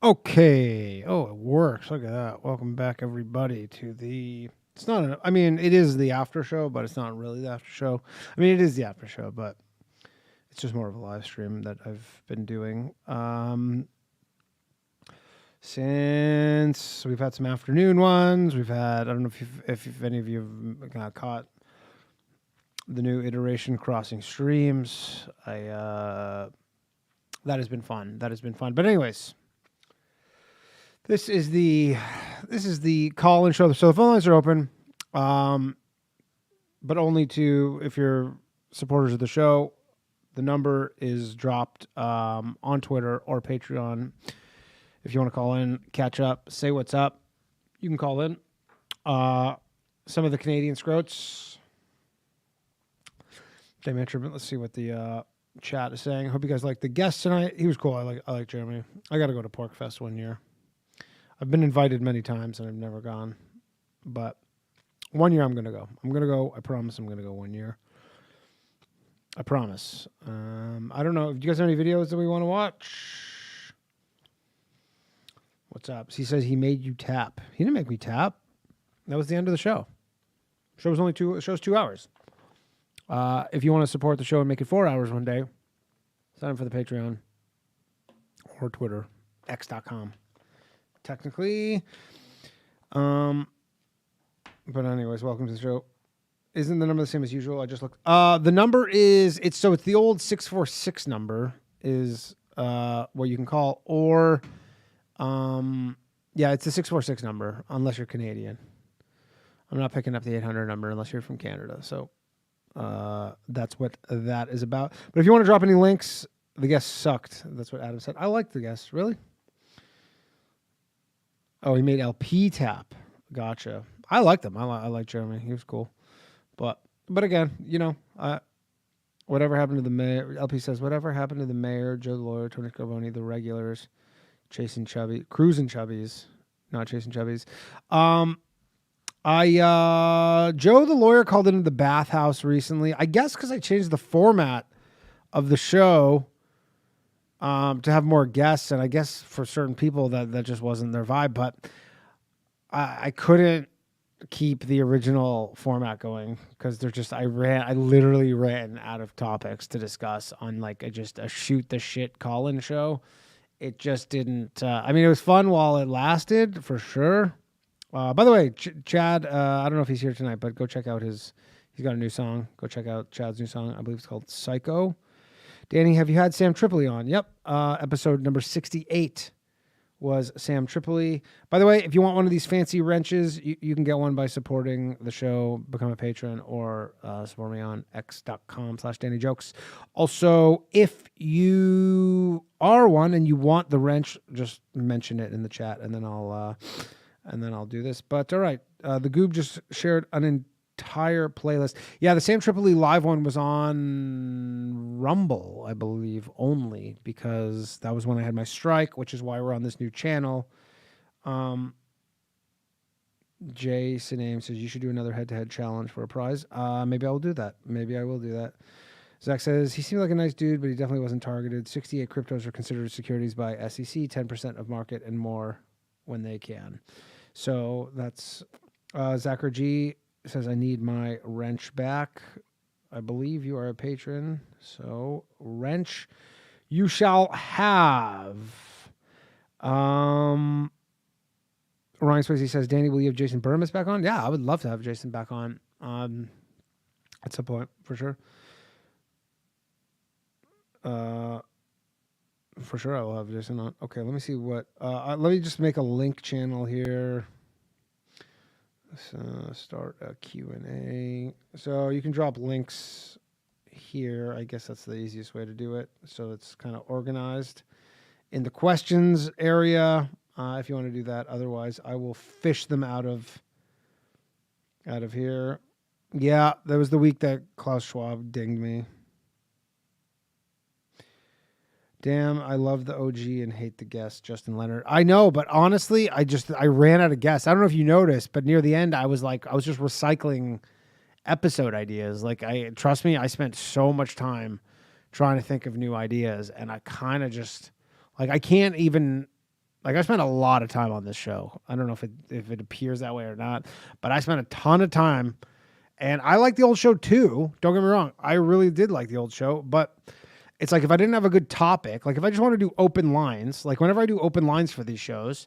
Okay. Oh, it works. Look at that. Welcome back, everybody, to the. It's not. I mean, it is the after show, but it's not really the after show. I mean, it is the after show, but it's just more of a live stream that I've been doing. Since we've had some afternoon ones, we've had. I don't know if any of you have caught the new iteration Crossing Streams. That has been fun. That has been fun. But anyways. This is the call-in show. So the phone lines are open, but only to if you're supporters of the show. The number is dropped on Twitter or Patreon. If you want to call in, catch up, say what's up, you can call in. Some of the Canadian scroats. They mentioned. Let's see what the chat is saying. Hope you guys like the guest tonight. He was cool. I like Jeremy. I got to go to PorcFest one year. I've been invited many times and I've never gone, but one year I'm going to go. I'm going to go. I promise I'm going to go 1 year. I promise. I don't know. Do you guys have any videos that we want to watch? What's up? He says he made you tap. He didn't make me tap. That was the end of the show. Show was only the show's 2 hours. If you want to support the show and make it 4 hours one day, sign up for the Patreon or Twitter, x.com. Technically. But anyways, welcome to the show. Isn't the number the same as usual? I just looked. The number is it's the old 646 number is what you can call, or it's the 646 number unless you're Canadian. I'm not picking up the 800 number unless you're from Canada. So that's what that is about. But if you want to drop any links, the guest sucked. That's what Adam said. I like the guest. Really? Oh, he made LP tap. Gotcha. I liked him. I like Jeremy. He was cool. But again, whatever happened to the mayor? LP says, whatever happened to the mayor, Joe the lawyer, Tony Scarvoni, the regulars, cruising chubbies, not chasing chubbies. Joe the lawyer called into the bathhouse recently. I guess because I changed the format of the show. To have more guests, and I guess for certain people that just wasn't their vibe, but I couldn't keep the original format going because I literally ran out of topics to discuss on like a shoot the shit call-in show. It just didn't, it was fun while it lasted for sure. By the way, Chad, I don't know if he's here tonight, but go check out he's got a new song. Go check out Chad's new song. I believe it's called Psycho. Danny, have you had Sam Tripoli on? Yep. Episode number 68 was Sam Tripoli. By the way, if you want one of these fancy wrenches, you can get one by supporting the show, become a patron, or support me on x.com/DannyJokes. Also, if you are one and you want the wrench, just mention it in the chat, and then I'll do this. But all right, the Goob just shared an entire playlist. Yeah, the Sam Tripoli live one was on Rumble, I believe, only because that was when I had my strike, which is why we're on this new channel. Jason Ames says you should do another head-to-head challenge for a prize. Maybe I will do that. Zach says he seemed like a nice dude, but he definitely wasn't targeted. 68 cryptos are considered securities by SEC, 10% of market and more when they can. So that's Zachary G says, I need my wrench back. I believe you are a patron. So, wrench you shall have. Ryan Swayze says, Danny, will you have Jason Burmis back on? Yeah, I would love to have Jason back on at some point, for sure. For sure I will have Jason on. Okay, let me see what... let me just make a link channel here. Start a Q&A. So you can drop links here. I guess that's the easiest way to do it. So it's kind of organized in the questions area. If you want to do that. Otherwise, I will fish them out of here. Yeah, that was the week that Klaus Schwab dinged me. Damn, I love the OG and hate the guest, Justin Leonard. I know, but honestly, I ran out of guests. I don't know if you noticed, but near the end, I was just recycling episode ideas. Trust me, I spent so much time trying to think of new ideas, and I kind of just, I can't even Like I spent a lot of time on this show. I don't know if it appears that way or not, but I spent a ton of time, and I like the old show too. Don't get me wrong, I really did like the old show, but it's like if I didn't have a good topic, like if I just want to do open lines, like whenever I do open lines for these shows,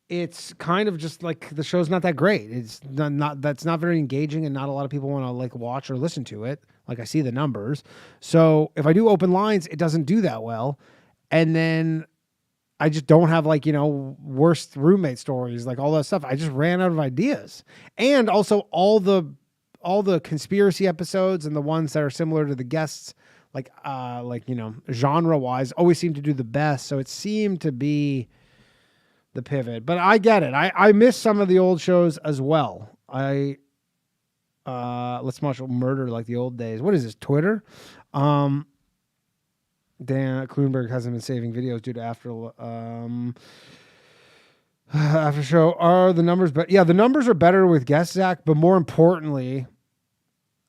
it's kind of just like the show's not that great. It's not that's not very engaging, and not a lot of people want to like watch or listen to it. Like I see the numbers, so if I do open lines, it doesn't do that well, and then I just don't have like, worst roommate stories, like all that stuff. I just ran out of ideas. And also all the conspiracy episodes and the ones that are similar to the guests, genre wise, always seem to do the best. So it seemed to be the pivot, but I get it. I miss some of the old shows as well. Let's watch Murder like the old days. What is this, Twitter? Dan Kluenberg hasn't been saving videos due to after show. Are the numbers better? Yeah, the numbers are better with guest Zach, but more importantly,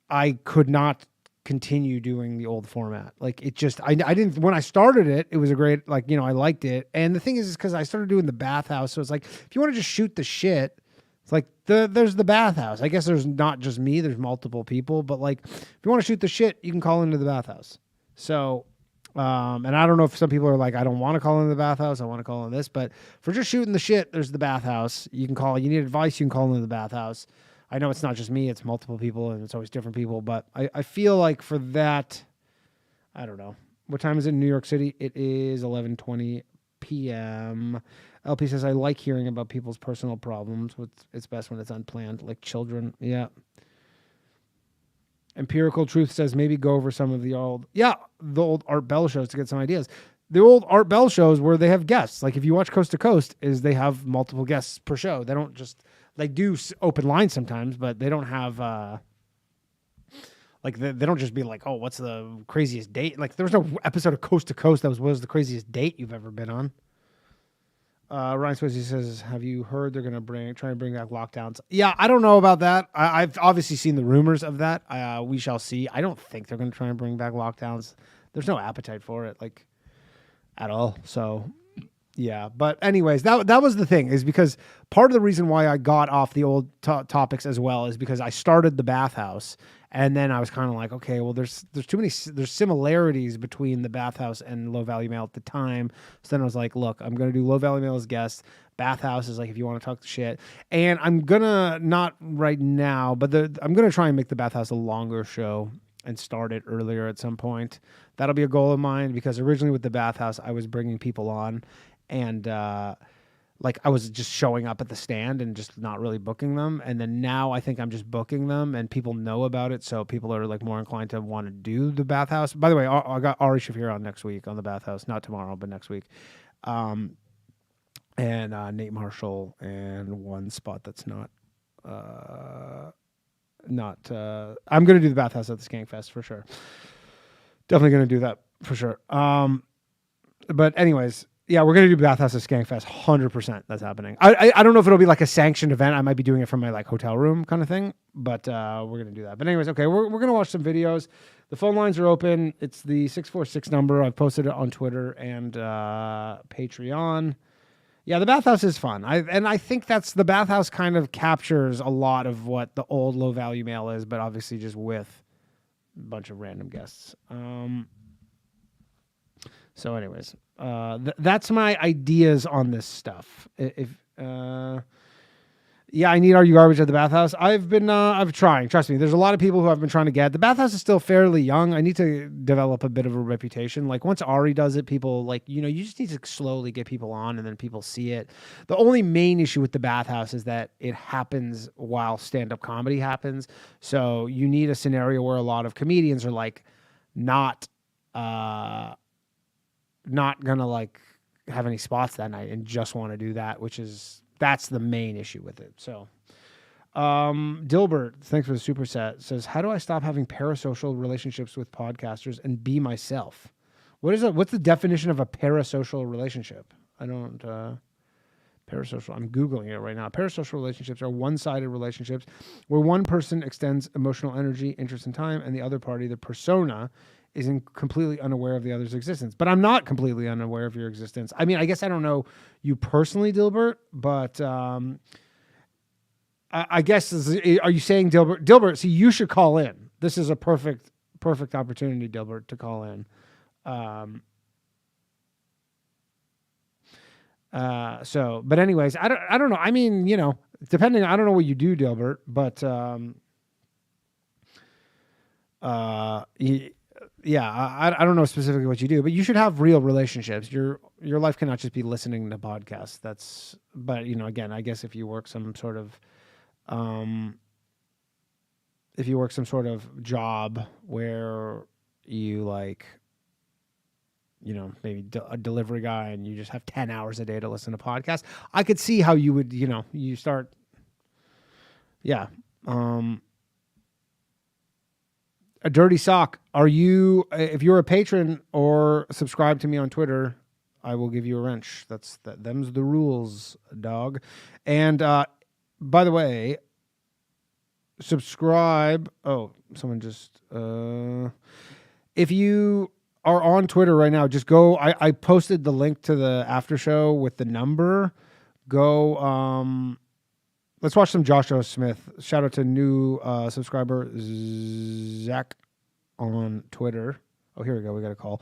I could not continue doing the old format. Like it just, I didn't, when I started it, it was a great, I liked it. And the thing is because I started doing the bathhouse. So it's like, if you want to just shoot the shit, it's like there's the bathhouse. I guess there's not just me, there's multiple people, but like, if you want to shoot the shit, you can call into the bathhouse. So, and I don't know if some people are like, I don't want to call in the bathhouse. I want to call in this, but for just shooting the shit, there's the bathhouse. You can call, you need advice. You can call into the bathhouse. I know it's not just me, it's multiple people and it's always different people, but I feel like for that, I don't know. What time is it in New York City? It is 11:20 p.m. LP says, I like hearing about people's personal problems. It's best when it's unplanned, like children. Yeah. Empirical Truth says maybe go over some of the old Art Bell shows to get some ideas. The old Art Bell shows where they have guests. Like if you watch Coast to Coast, is they have multiple guests per show. They don't just do open lines sometimes, but they don't have they don't just be like, oh, what's the craziest date? Like there was no episode of Coast to Coast that was the craziest date you've ever been on. Ryan Swayze says, have you heard they're going to try and bring back lockdowns? Yeah, I don't know about that. I've obviously seen the rumors of that. We shall see. I don't think they're going to try and bring back lockdowns. There's no appetite for it, like, at all. So, yeah. But anyways, that was the thing, is because part of the reason why I got off the old topics as well is because I started the bathhouse. And then I was kind of like, okay, well, there's similarities between the bathhouse and Low Value Mail at the time. So then I was like, look, I'm going to do Low Value Mail as guest. Bathhouse is like, if you want to talk shit. And I'm going to, not right now, but I'm going to try and make the bathhouse a longer show and start it earlier at some point. That'll be a goal of mine, because originally with the bathhouse, I was bringing people on and, I was just showing up at the stand and just not really booking them. And then now I think I'm just booking them and people know about it. So people are like more inclined to want to do the bathhouse. By the way, I got Ari Shafir on next week on the bathhouse, not tomorrow, but next week. And Nate Marshall, and one spot that's not, I'm going to do the bathhouse at the Skankfest for sure. Definitely going to do that for sure. But anyways, yeah, we're going to do Bathhouse at Skankfest, 100%. That's happening. I don't know if it'll be like a sanctioned event. I might be doing it from my like hotel room kind of thing, but we're going to do that. But anyways, okay, we're going to watch some videos. The phone lines are open. It's the 646 number. I've posted it on Twitter and Patreon. Yeah, the bathhouse is fun. I think the bathhouse kind of captures a lot of what the old Low Value Mail is, but obviously just with a bunch of random guests. So anyways, that's my ideas on this stuff. Yeah, I need Are You Garbage at the bathhouse. I've trying. Trust me, there's a lot of people who I've been trying to get. The bathhouse is still fairly young. I need to develop a bit of a reputation. Like once Ari does it, people you just need to slowly get people on, and then people see it. The only main issue with the bathhouse is that it happens while stand-up comedy happens. So you need a scenario where a lot of comedians are like not gonna like have any spots that night and just want to do that, that's the main issue with it. So Dilbert, thanks for the superset, says, how do I stop having parasocial relationships with podcasters and be myself? What's the definition of a parasocial relationship? I don't parasocial, I'm Googling it right now. Parasocial relationships are one-sided relationships where one person extends emotional energy, interest, and time, and the other party, the persona, isn't completely unaware of the other's existence. But I'm not completely unaware of your existence. I mean, I guess I don't know you personally, Dilbert, but I guess are you saying Dilbert? Dilbert, see, you should call in. This is a perfect opportunity, Dilbert, to call in. But anyways, I don't know. I mean, depending, I don't know what you do, Dilbert, but I don't know specifically what you do, but you should have real relationships. Your life cannot just be listening to podcasts. But again, I guess if you work some sort of job where you maybe a delivery guy and you just have 10 hours a day to listen to podcasts, I could see how you would, you start. Yeah. A dirty sock. If you're a patron or subscribe to me on Twitter, I will give you a wrench. Them's the rules, dog. And, by the way, subscribe. Oh, someone just, if you are on Twitter right now, just go. I posted the link to the after show with the number. Go. Let's watch some Joshua Smith. Shout out to new subscriber Zach on Twitter. Oh, here we go. We got a call.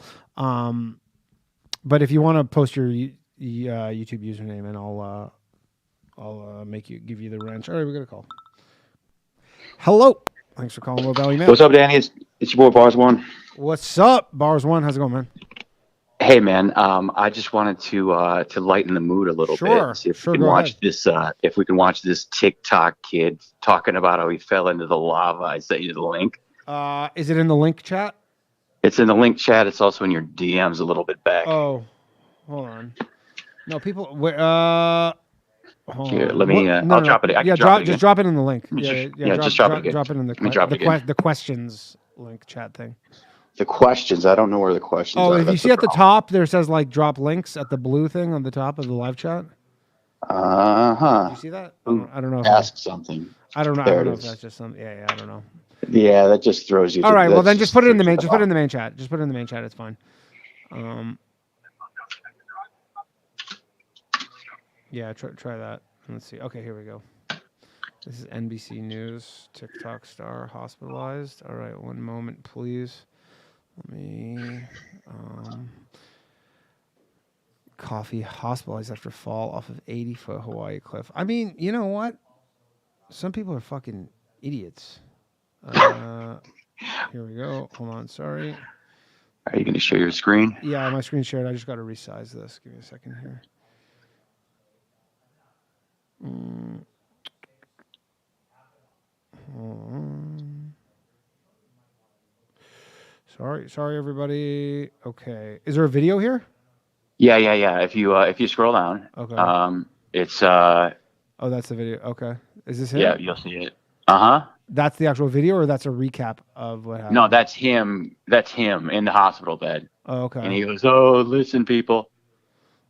But if you want to post your YouTube username, and I'll give you the wrench. All right, we got a call. Hello. Thanks for calling Low Valley Man. What's up, Danny? It's your boy Bars One. What's up, Bars One? How's it going, man? Hey, man. I just wanted to lighten the mood a little bit. See if we can watch this. If we can watch this TikTok kid talking about how he fell into the lava. I sent you the link. Is it in the link chat? It's in the link chat. It's also in your DMs a little bit back. Oh, hold on. No, people. Here, let me. I'll drop it. Just drop it in the link. Just drop it again. Drop it in the questions link chat thing. The questions. I don't know where the questions are. Oh, if you see at the top, there says drop links at the blue thing on the top of the live chat. You see that? I don't know. Ask something. I don't know. I don't know if that's just something. Yeah, I don't know. Yeah, that just throws you. All right. Well, then just put it in the main. Just put it in the main chat. Just put it in the main chat. It's fine. Yeah, try that. Let's see. Okay, here we go. This is NBC News. TikTok star hospitalized. All right, one moment, please. Let me. Coffee hospitalized after fall off of 80-foot Hawaii cliff. I mean, you know what? Some people are fucking idiots. Here we go. Hold on. Sorry. Are you going to share your screen? Yeah, my screen shared. I just got to resize this. Give me a second here. Sorry, everybody. Okay, is there a video here? Yeah. If you scroll down, okay. It's Oh, that's the video. Okay, is this him? Yeah, you'll see it. That's the actual video, or that's a recap of what happened? No, that's him. That's him in the hospital bed. Oh, okay. And he goes, "Oh, listen, people."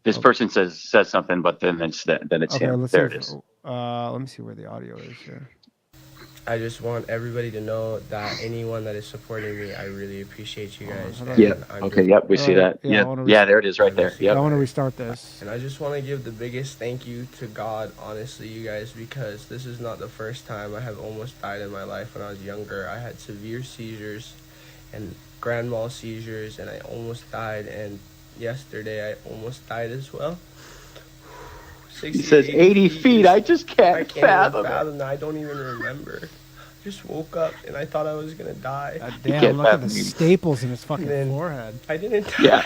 This person says something, but then it's okay, him. There it is. Let me see where the audio is here. I just want everybody to know that anyone that is supporting me, I really appreciate you guys. Yeah. Okay. Yep. We see that. Yeah. There it is, right there. Yep. I want to restart this. And I just want to give the biggest thank you to God, honestly, you guys, because this is not the first time I have almost died in my life. When I was younger, I had severe seizures and grand mal seizures, and I almost died. And yesterday, I almost died as well. He says 80 feet. I just can't fathom it. I don't even remember. I just woke up and I thought I was going to die. God damn, look at the staples in his fucking forehead. I didn't die. Yeah.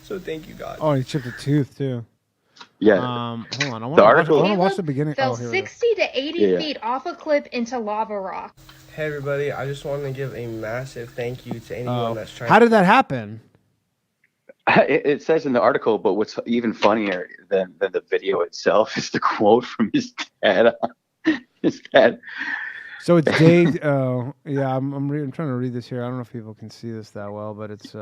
So thank you, God. Oh, he chipped a tooth, too. Yeah. Hold on. I want to watch the beginning. Fell 60 to 80 feet off a cliff into lava rock. Hey, everybody. I just want to give a massive thank you to anyone that's trying. How did that happen? It says in the article, but what's even funnier than the video itself is the quote from his dad. His dad. So it's Dave. Oh, yeah. I'm trying to read this here. I don't know if people can see this that well, but it's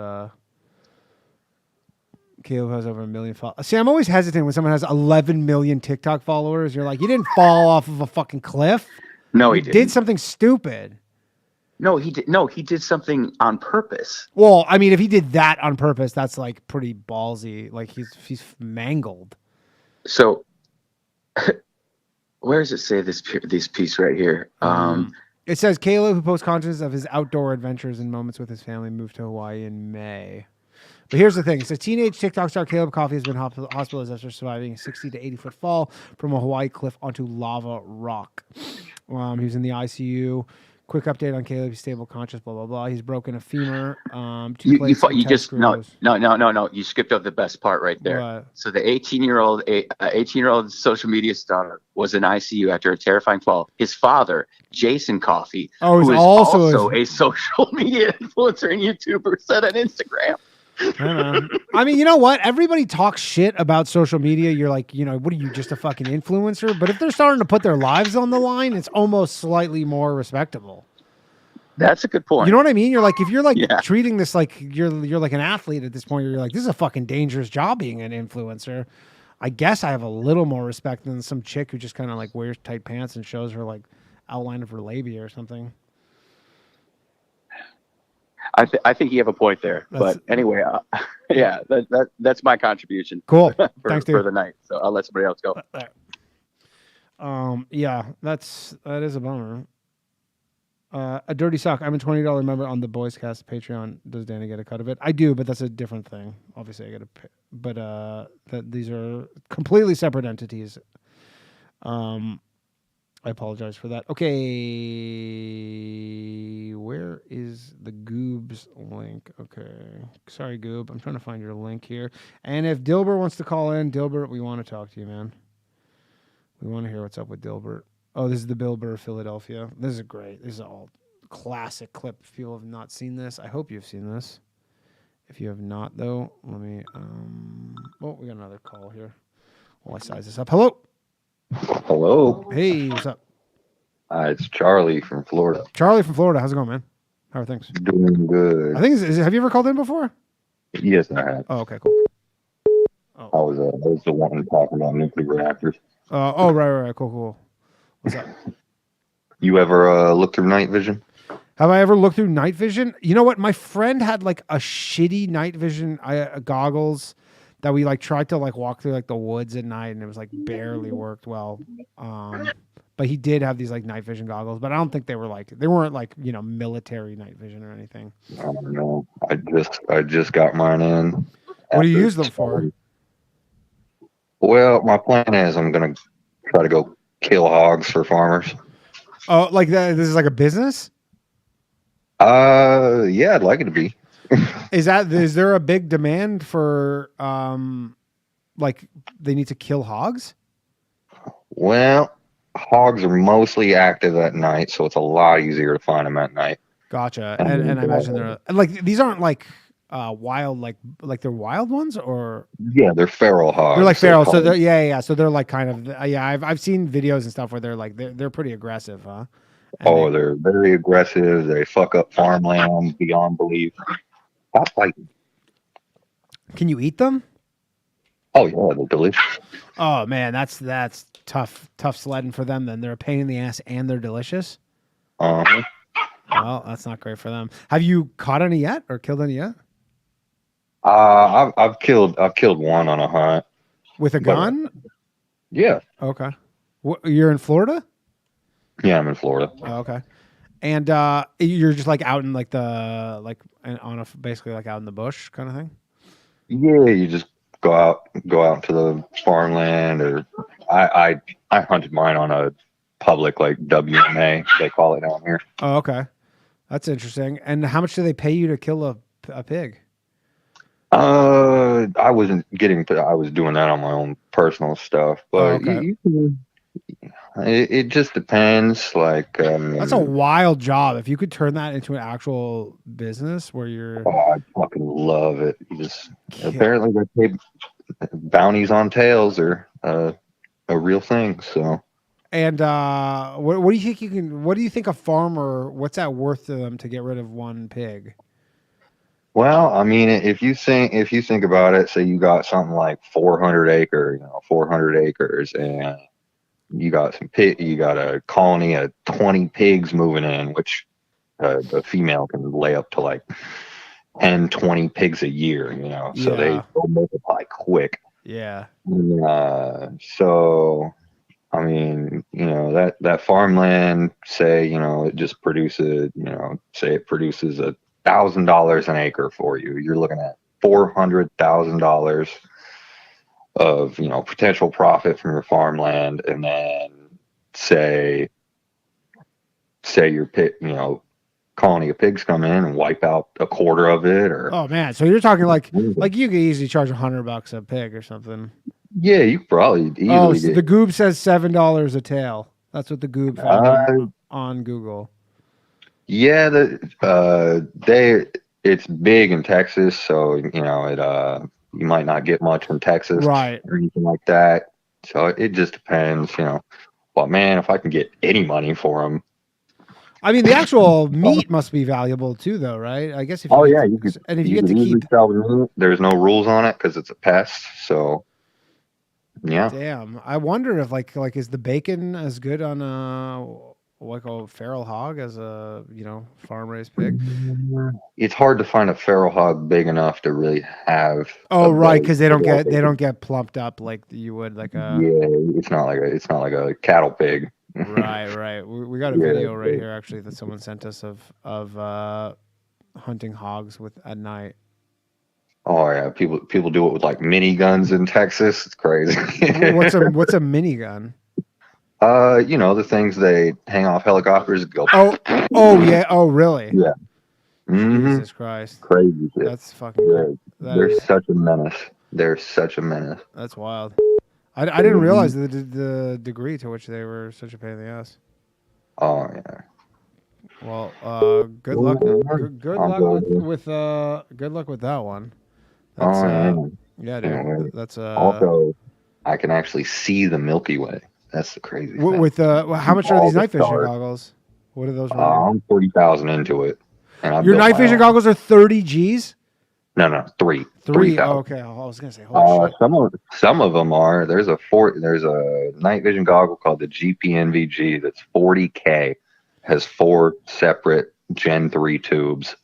Caleb has over 1 million followers. See, I'm always hesitant when someone has 11 million TikTok followers. You're like, you didn't fall off of a fucking cliff. No, he did something stupid. No, he did. No, he did something on purpose. Well, I mean, if he did that on purpose, that's like pretty ballsy. Like he's mangled. So, where does it say this piece right here? It says Caleb, who posts content of his outdoor adventures and moments with his family, moved to Hawaii in May. But here's the thing. So teenage TikTok star Caleb Coffey has been hospitalized after surviving a 60 to 80 foot fall from a Hawaii cliff onto lava rock. He was in the ICU. Quick update on Caleb. He's stable, conscious, blah, blah, blah. He's broken a femur. You just, no. You skipped over the best part right there. What? So the 18-year-old social media star was in ICU after a terrifying fall. His father, Jason Coffey, who is also a social media influencer and YouTuber, said on Instagram. I mean, you know what? Everybody talks shit about social media. You're like, what are you, just a fucking influencer? But if they're starting to put their lives on the line, it's almost slightly more respectable. That's a good point. You know what I mean? You're like, if you're like treating this like you're like an athlete at this point, you're like, this is a fucking dangerous job being an influencer. I guess I have a little more respect than some chick who just kind of like wears tight pants and shows her like outline of her labia or something. I think you have a point there, but anyway, that's my contribution. Cool. Thanks, for the night. So I'll let somebody else go. That is a bummer. A dirty sock. I'm a $20 member on the Boys Cast Patreon. Does Danny get a cut of it? I do, but that's a different thing. Obviously, I get a. But that these are completely separate entities. I apologize for that. Okay, where is the Goobs link? Okay, sorry, Goob. I'm trying to find your link here. And if Dilbert wants to call in, Dilbert, we want to talk to you, man. We want to hear what's up with Dilbert. Oh, this is the Bill Burr Philadelphia. This is great. This is all classic clip. If people have not seen this, I hope you've seen this. If you have not, though, let me. We got another call here. While I size this up. Hello. Hello. Hey, what's up? It's Charlie from Florida. Charlie from Florida. How's it going, man? How are things? Doing good. I think have you ever called in before? Yes, I have. Oh, okay, cool. Oh. I was the one talking about nuclear reactors. Right. Cool. What's up? You ever looked through night vision? Have I ever looked through night vision? You know what? My friend had like a shitty night vision goggles that we like tried to like walk through like the woods at night, and it was like barely worked well. But he did have these like night vision goggles, but I don't think they weren't like military night vision or anything. I don't know. I just got mine in. What do you use them for? Well, my plan is I'm gonna try to go kill hogs for farmers. Oh, like that? This is like a business? Yeah, I'd like it to be. Is there a big demand for like they need to kill hogs? Well, hogs are mostly active at night, so it's a lot easier to find them at night. Gotcha. And I imagine they're like, these aren't like wild, like they're wild ones, or they're feral hogs. They're like feral, so they're so they're like kind of I've seen videos and stuff where they're like they're pretty aggressive, huh? And they're very aggressive. They fuck up farmland beyond belief. Stop fighting. Can you eat them? Oh yeah, they're delicious. Oh man, that's tough sledding for them. Then they're a pain in the ass and they're delicious. Uh-huh. Well, that's not great for them. Have you caught any yet or killed any yet? I've killed one on a hunt with a gun. Yeah. Okay. You're in Florida? Yeah, I'm in Florida. Oh, okay. And you're just like out in like basically like out in the bush kind of thing? Yeah, you just go out to the farmland, or I hunted mine on a public like WMA, they call it down here. Oh, okay. That's interesting. And how much do they pay you to kill a pig? I was doing that on my own personal stuff, but it just depends. Like, that's a wild job. If you could turn that into an actual business where you're, I fucking love it. Apparently they pay bounties on tails are a real thing. So, and what do you think what do you think a farmer? What's that worth to them to get rid of one pig? Well, I mean, if you think about it, say you got something like 400 acres, and you got some you got a colony of 20 pigs moving in, which a female can lay up to like 10, 20 pigs a year, so they multiply quick. Yeah. So, I mean, that farmland, say, it just produces, say it produces $1,000 an acre for you. You're looking at $400,000 of, potential profit from your farmland. And then say your pit, colony of pigs come in and wipe out a quarter of it, or oh man, so you're talking like you could easily charge $100 a pig or something. Yeah, you could probably easily so the Goob says $7 a tail. That's what the Goob found on Google. Yeah, it's big in Texas, so it you might not get much in Texas, right, or anything like that. So it just depends, But man, if I can get any money for them. I mean, the actual meat must be valuable too, though, right? I guess if you could, and if you get to keep, sell the meat, there's no rules on it because it's a pest. So, yeah. Damn, I wonder if like is the bacon as good on a feral hog as a farm raised pig? It's hard to find a feral hog big enough to really have. Oh, right, because they don't get plumped up like you would like a. Yeah, it's not like a cattle pig. Right. We got a video right here actually that someone sent us of hunting hogs at night. Oh yeah, people do it with like mini guns in Texas. It's crazy. What's a mini gun? The things they hang off helicopters and go. Oh yeah. Oh really? Yeah. Mm-hmm. Jesus Christ. Crazy shit. That's fucking. They're such a menace. They're such a menace. That's wild. I didn't realize the degree to which they were such a pain in the ass. Oh yeah. Well, good luck. Good luck with that one. That's, yeah, dude. That's also, I can actually see the Milky Way. That's the crazy thing. With how much are these night vision goggles? What are those? I'm 40,000 into it. And your night vision goggles are 30 G's? No, three. Oh, okay. I was gonna say. Holy shit. Some of them are. There's a night vision goggle called the GPNVG that's 40K. Has 4 separate Gen 3 tubes.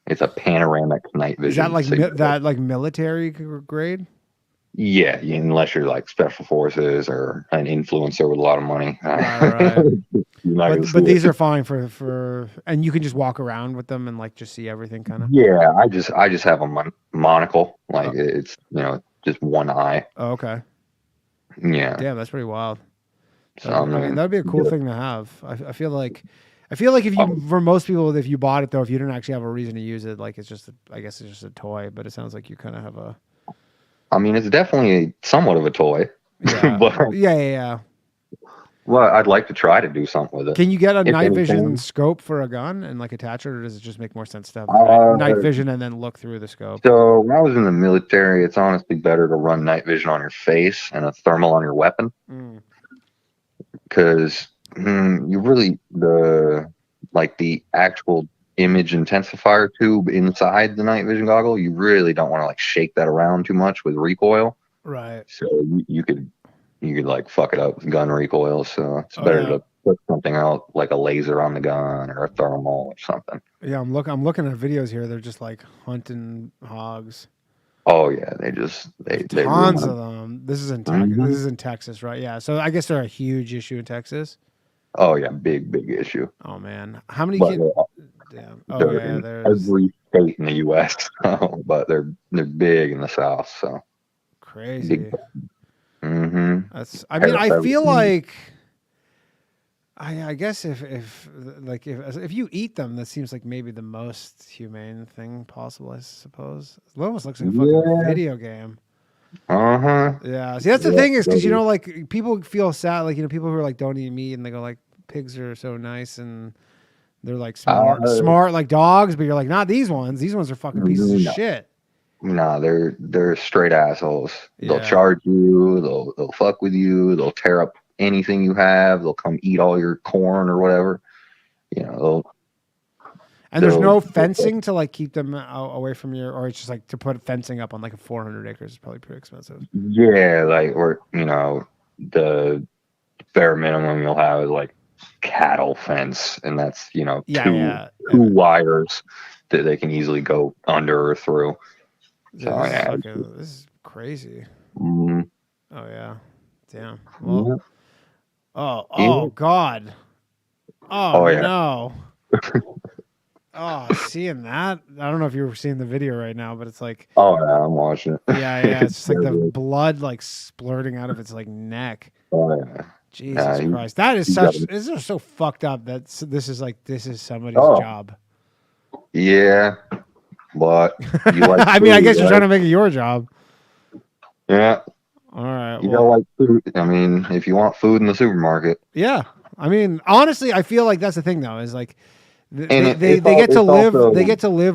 It's a panoramic night vision. Is that like military grade? Yeah, unless you're like special forces or an influencer with a lot of money. Right. but these are fine for, and you can just walk around with them and like just see everything kind of. Yeah, I just have a monocle, like it's just one eye. Oh, okay. Yeah. Damn, that's pretty wild. So, I mean, that'd be a cool thing to have. I feel like if you for most people, if you bought it though, if you didn't actually have a reason to use it, like I guess it's just a toy. But it sounds like you kind of have a. I mean, it's definitely somewhat of a toy. Yeah. But, yeah. Well, I'd like to try to do something with it. Can you get a night vision scope for a gun and like attach it, or does it just make more sense to have night vision and then look through the scope? So when I was in the military, it's honestly better to run night vision on your face and a thermal on your weapon, because you really the actual image intensifier tube inside the night vision goggle, you really don't want to like shake that around too much with recoil. Right. So you could like fuck it up with gun recoil. So it's better to put something out like a laser on the gun or a thermal or something. Yeah, I'm looking at videos here. They're just like hunting hogs. Oh yeah, they tons of them. This is in Texas. This is in Texas, right? Yeah. So I guess they're a huge issue in Texas. Oh yeah, big issue. Oh man, how many? Damn. Oh yeah, there's every state in the U.S. But they're big in the South. So crazy. That's. I mean, I feel like. I guess if you eat them, that seems like maybe the most humane thing possible. I suppose it almost looks like a fucking video game. Yeah. See, that's the thing is because like people feel sad, like people who are like don't eat meat and they go like pigs are so nice and they're like smart like dogs, but you're like not these ones. These ones are fucking pieces of shit. No, they're straight assholes. Yeah. They'll charge you. They'll fuck with you. They'll tear up anything you have. They'll come eat all your corn or whatever. And there's no fencing to like keep them away from or it's just like to put fencing up on like a 400 acres is probably pretty expensive. Yeah, like the bare minimum you'll have is like cattle fence, and that's two Yeah. wires that they can easily go under or through. Dude, this is crazy. Mhm. Oh yeah, damn. Well, Yeah. oh God. Oh yeah. no. Oh, seeing that. I don't know if you're seeing the video right now, but it's like. Oh yeah, I'm watching it. Yeah. It's just like the blood like splurting out of its like neck. Oh yeah. Jesus Christ, that is This is so fucked up. That this is somebody's job. Yeah, but you like I mean, I guess you're trying to make it your job. Yeah. All right. You gotta like food. I mean, if you want food in the supermarket. Yeah. I mean, honestly, I feel like that's the thing though, is like they get to live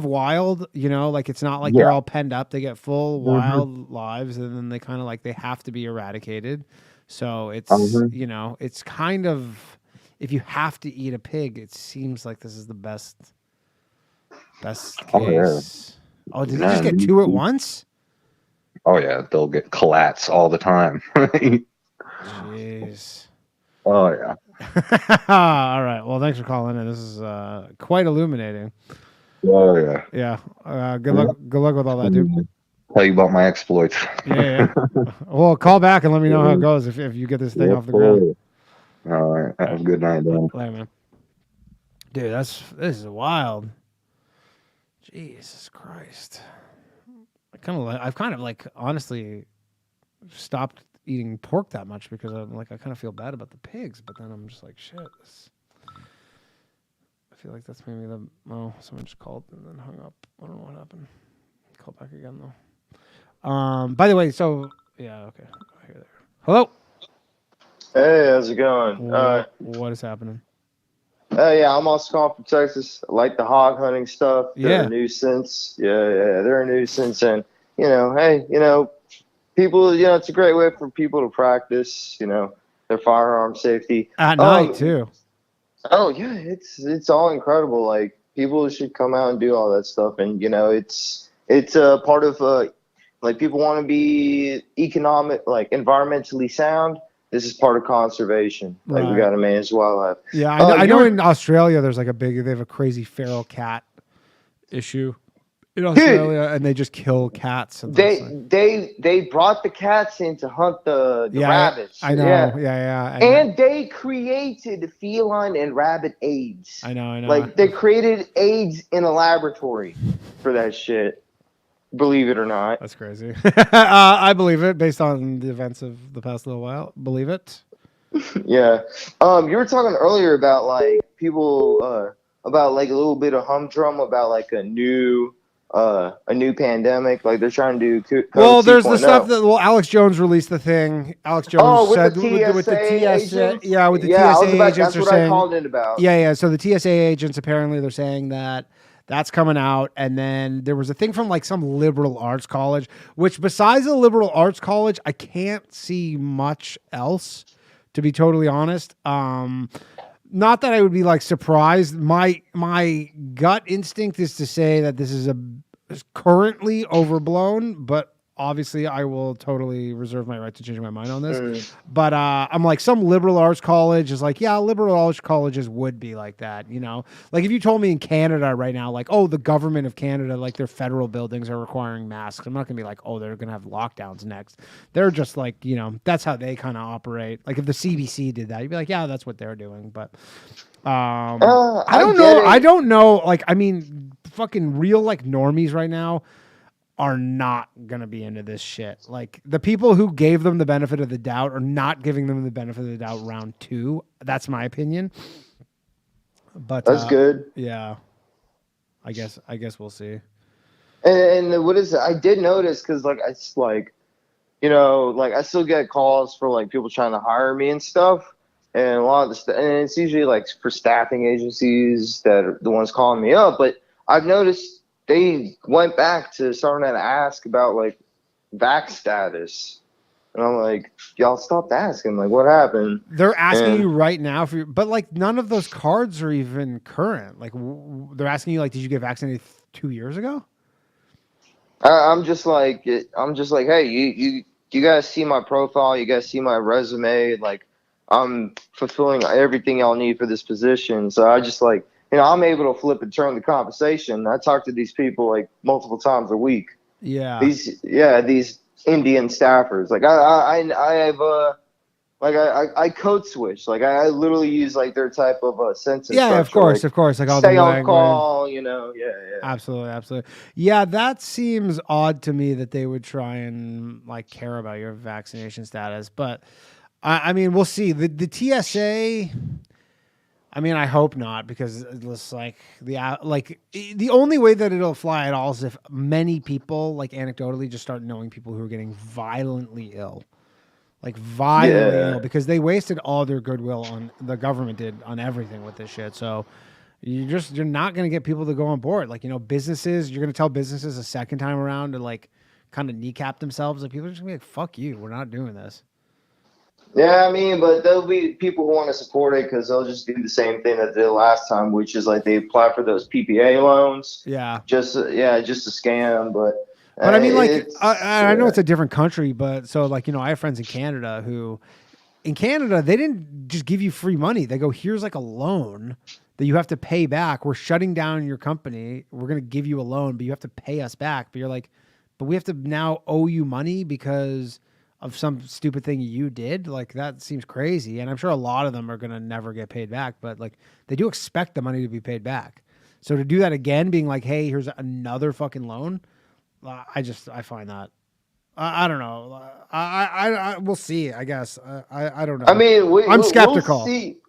wild, like it's not like they're all penned up. They get full wild lives, and then they kind of like they have to be eradicated. So it's it's kind of, if you have to eat a pig, it seems like this is the best case. Oh, did they just get two at once? Oh yeah, they'll get collats all the time. Jeez. Oh yeah. All right. Well, thanks for calling in. This is quite illuminating. Oh yeah. Yeah. Good luck with all that, dude. Tell you about my exploits. Yeah. Well, call back and let me know how it goes if you get this thing off the ground. All right. Have a good night, Dan. Later, man. Dude, this is wild. Jesus Christ. I've kind of like honestly stopped eating pork that much because I'm like, I kind of feel bad about the pigs, but then I'm just like, shit. I feel like that's maybe someone just called and then hung up. I don't know what happened. Call back again though. By the way, so yeah, okay. Hello. Hey, how's it going? What is happening? Yeah, I'm also calling from Texas. I like the hog hunting stuff. They're a nuisance. Yeah, they're a nuisance, and hey, people, it's a great way for people to practice, their firearm safety at night too. Oh yeah, it's all incredible. Like people should come out and do all that stuff, and it's a part of like people want to be economic, like environmentally sound. This is part of conservation. Like we got to manage wildlife. Yeah, I know in Australia there's like they have a crazy feral cat issue in Australia, and they just kill cats. And they brought the cats in to hunt the rabbits. I know. Yeah. And they created feline and rabbit AIDS. I know. Like they created AIDS in a laboratory for that shit. Believe it or not. That's crazy. I believe it based on the events of the past little while. Believe it. Yeah. You were talking earlier about like people about like a little bit of humdrum about like a new pandemic. Like they're trying to do well, there's the stuff that Alex Jones released the thing. Alex Jones said with the TSA agents? With the TSA agents that's what I called it about. Yeah. So the TSA agents apparently they're saying that that's coming out. And then there was a thing from like some liberal arts college, which besides the liberal arts college, I can't see much else, to be totally honest. Not that I would be like surprised. My gut instinct is to say that this is currently overblown, but obviously I will totally reserve my right to change my mind on this. But I'm like, some liberal arts college is like, yeah, liberal arts colleges would be like that, like if you told me in Canada right now, like, oh, the government of Canada, like their federal buildings are requiring masks, I'm not gonna be like, oh, they're gonna have lockdowns next. They're just like, that's how they kind of operate. Like if the CBC did that, you'd be like, yeah, that's what they're doing. But I don't know. I don't know. Like, I mean, fucking real like normies right now are not going to be into this shit. Like the people who gave them the benefit of the doubt are not giving them the benefit of the doubt round 2. That's my opinion. But that's good. Yeah. I guess we'll see. And what is it? I did notice cuz like it's like like I still get calls for like people trying to hire me and stuff. And a lot of and it's usually like for staffing agencies that are the ones calling me up, but I've noticed they went back to starting to ask about like vax status, and I'm like, y'all stopped asking. Like, what happened? They're asking you right now but like none of those cards are even current. Like, they're asking you like, did you get vaccinated 2 years ago? I'm just like, hey, you guys see my profile, you guys see my resume, like, I'm fulfilling everything y'all need for this position. So I just like, I'm able to flip and turn the conversation. I talk to these people like multiple times a week. Yeah. These Indian staffers. Like I have I code switch. Like I literally use like their type of sentence. Yeah, structure. of course. Like all stay the on language. call. Yeah. Absolutely. Yeah, that seems odd to me that they would try and like care about your vaccination status. But I mean, we'll see. The TSA. I mean, I hope not, because it's like the only way that it'll fly at all is if many people, like anecdotally, just start knowing people who are getting violently ill, ill, because they wasted all their goodwill on the government did on everything with this shit. So you're not going to get people to go on board. Like, businesses, you're going to tell businesses a second time around to like kind of kneecap themselves. Like people are just gonna be like, fuck you, we're not doing this. Yeah, I mean, but there'll be people who want to support it because they'll just do the same thing that they did last time, which is like they apply for those PPA loans. Yeah. Just a scam. But I mean, like, I know it's a different country, but so like, I have friends in Canada who, in Canada, they didn't just give you free money. They go, here's like a loan that you have to pay back. We're shutting down your company. We're going to give you a loan, but you have to pay us back. But you're like, but we have to now owe you money because of some stupid thing you did. Like, that seems crazy. And I'm sure a lot of them are going to never get paid back, but like they do expect the money to be paid back. So to do that again, being like, hey, here's another fucking loan. I find that, I don't know. We'll see, I guess. I don't know. I mean, I'm skeptical.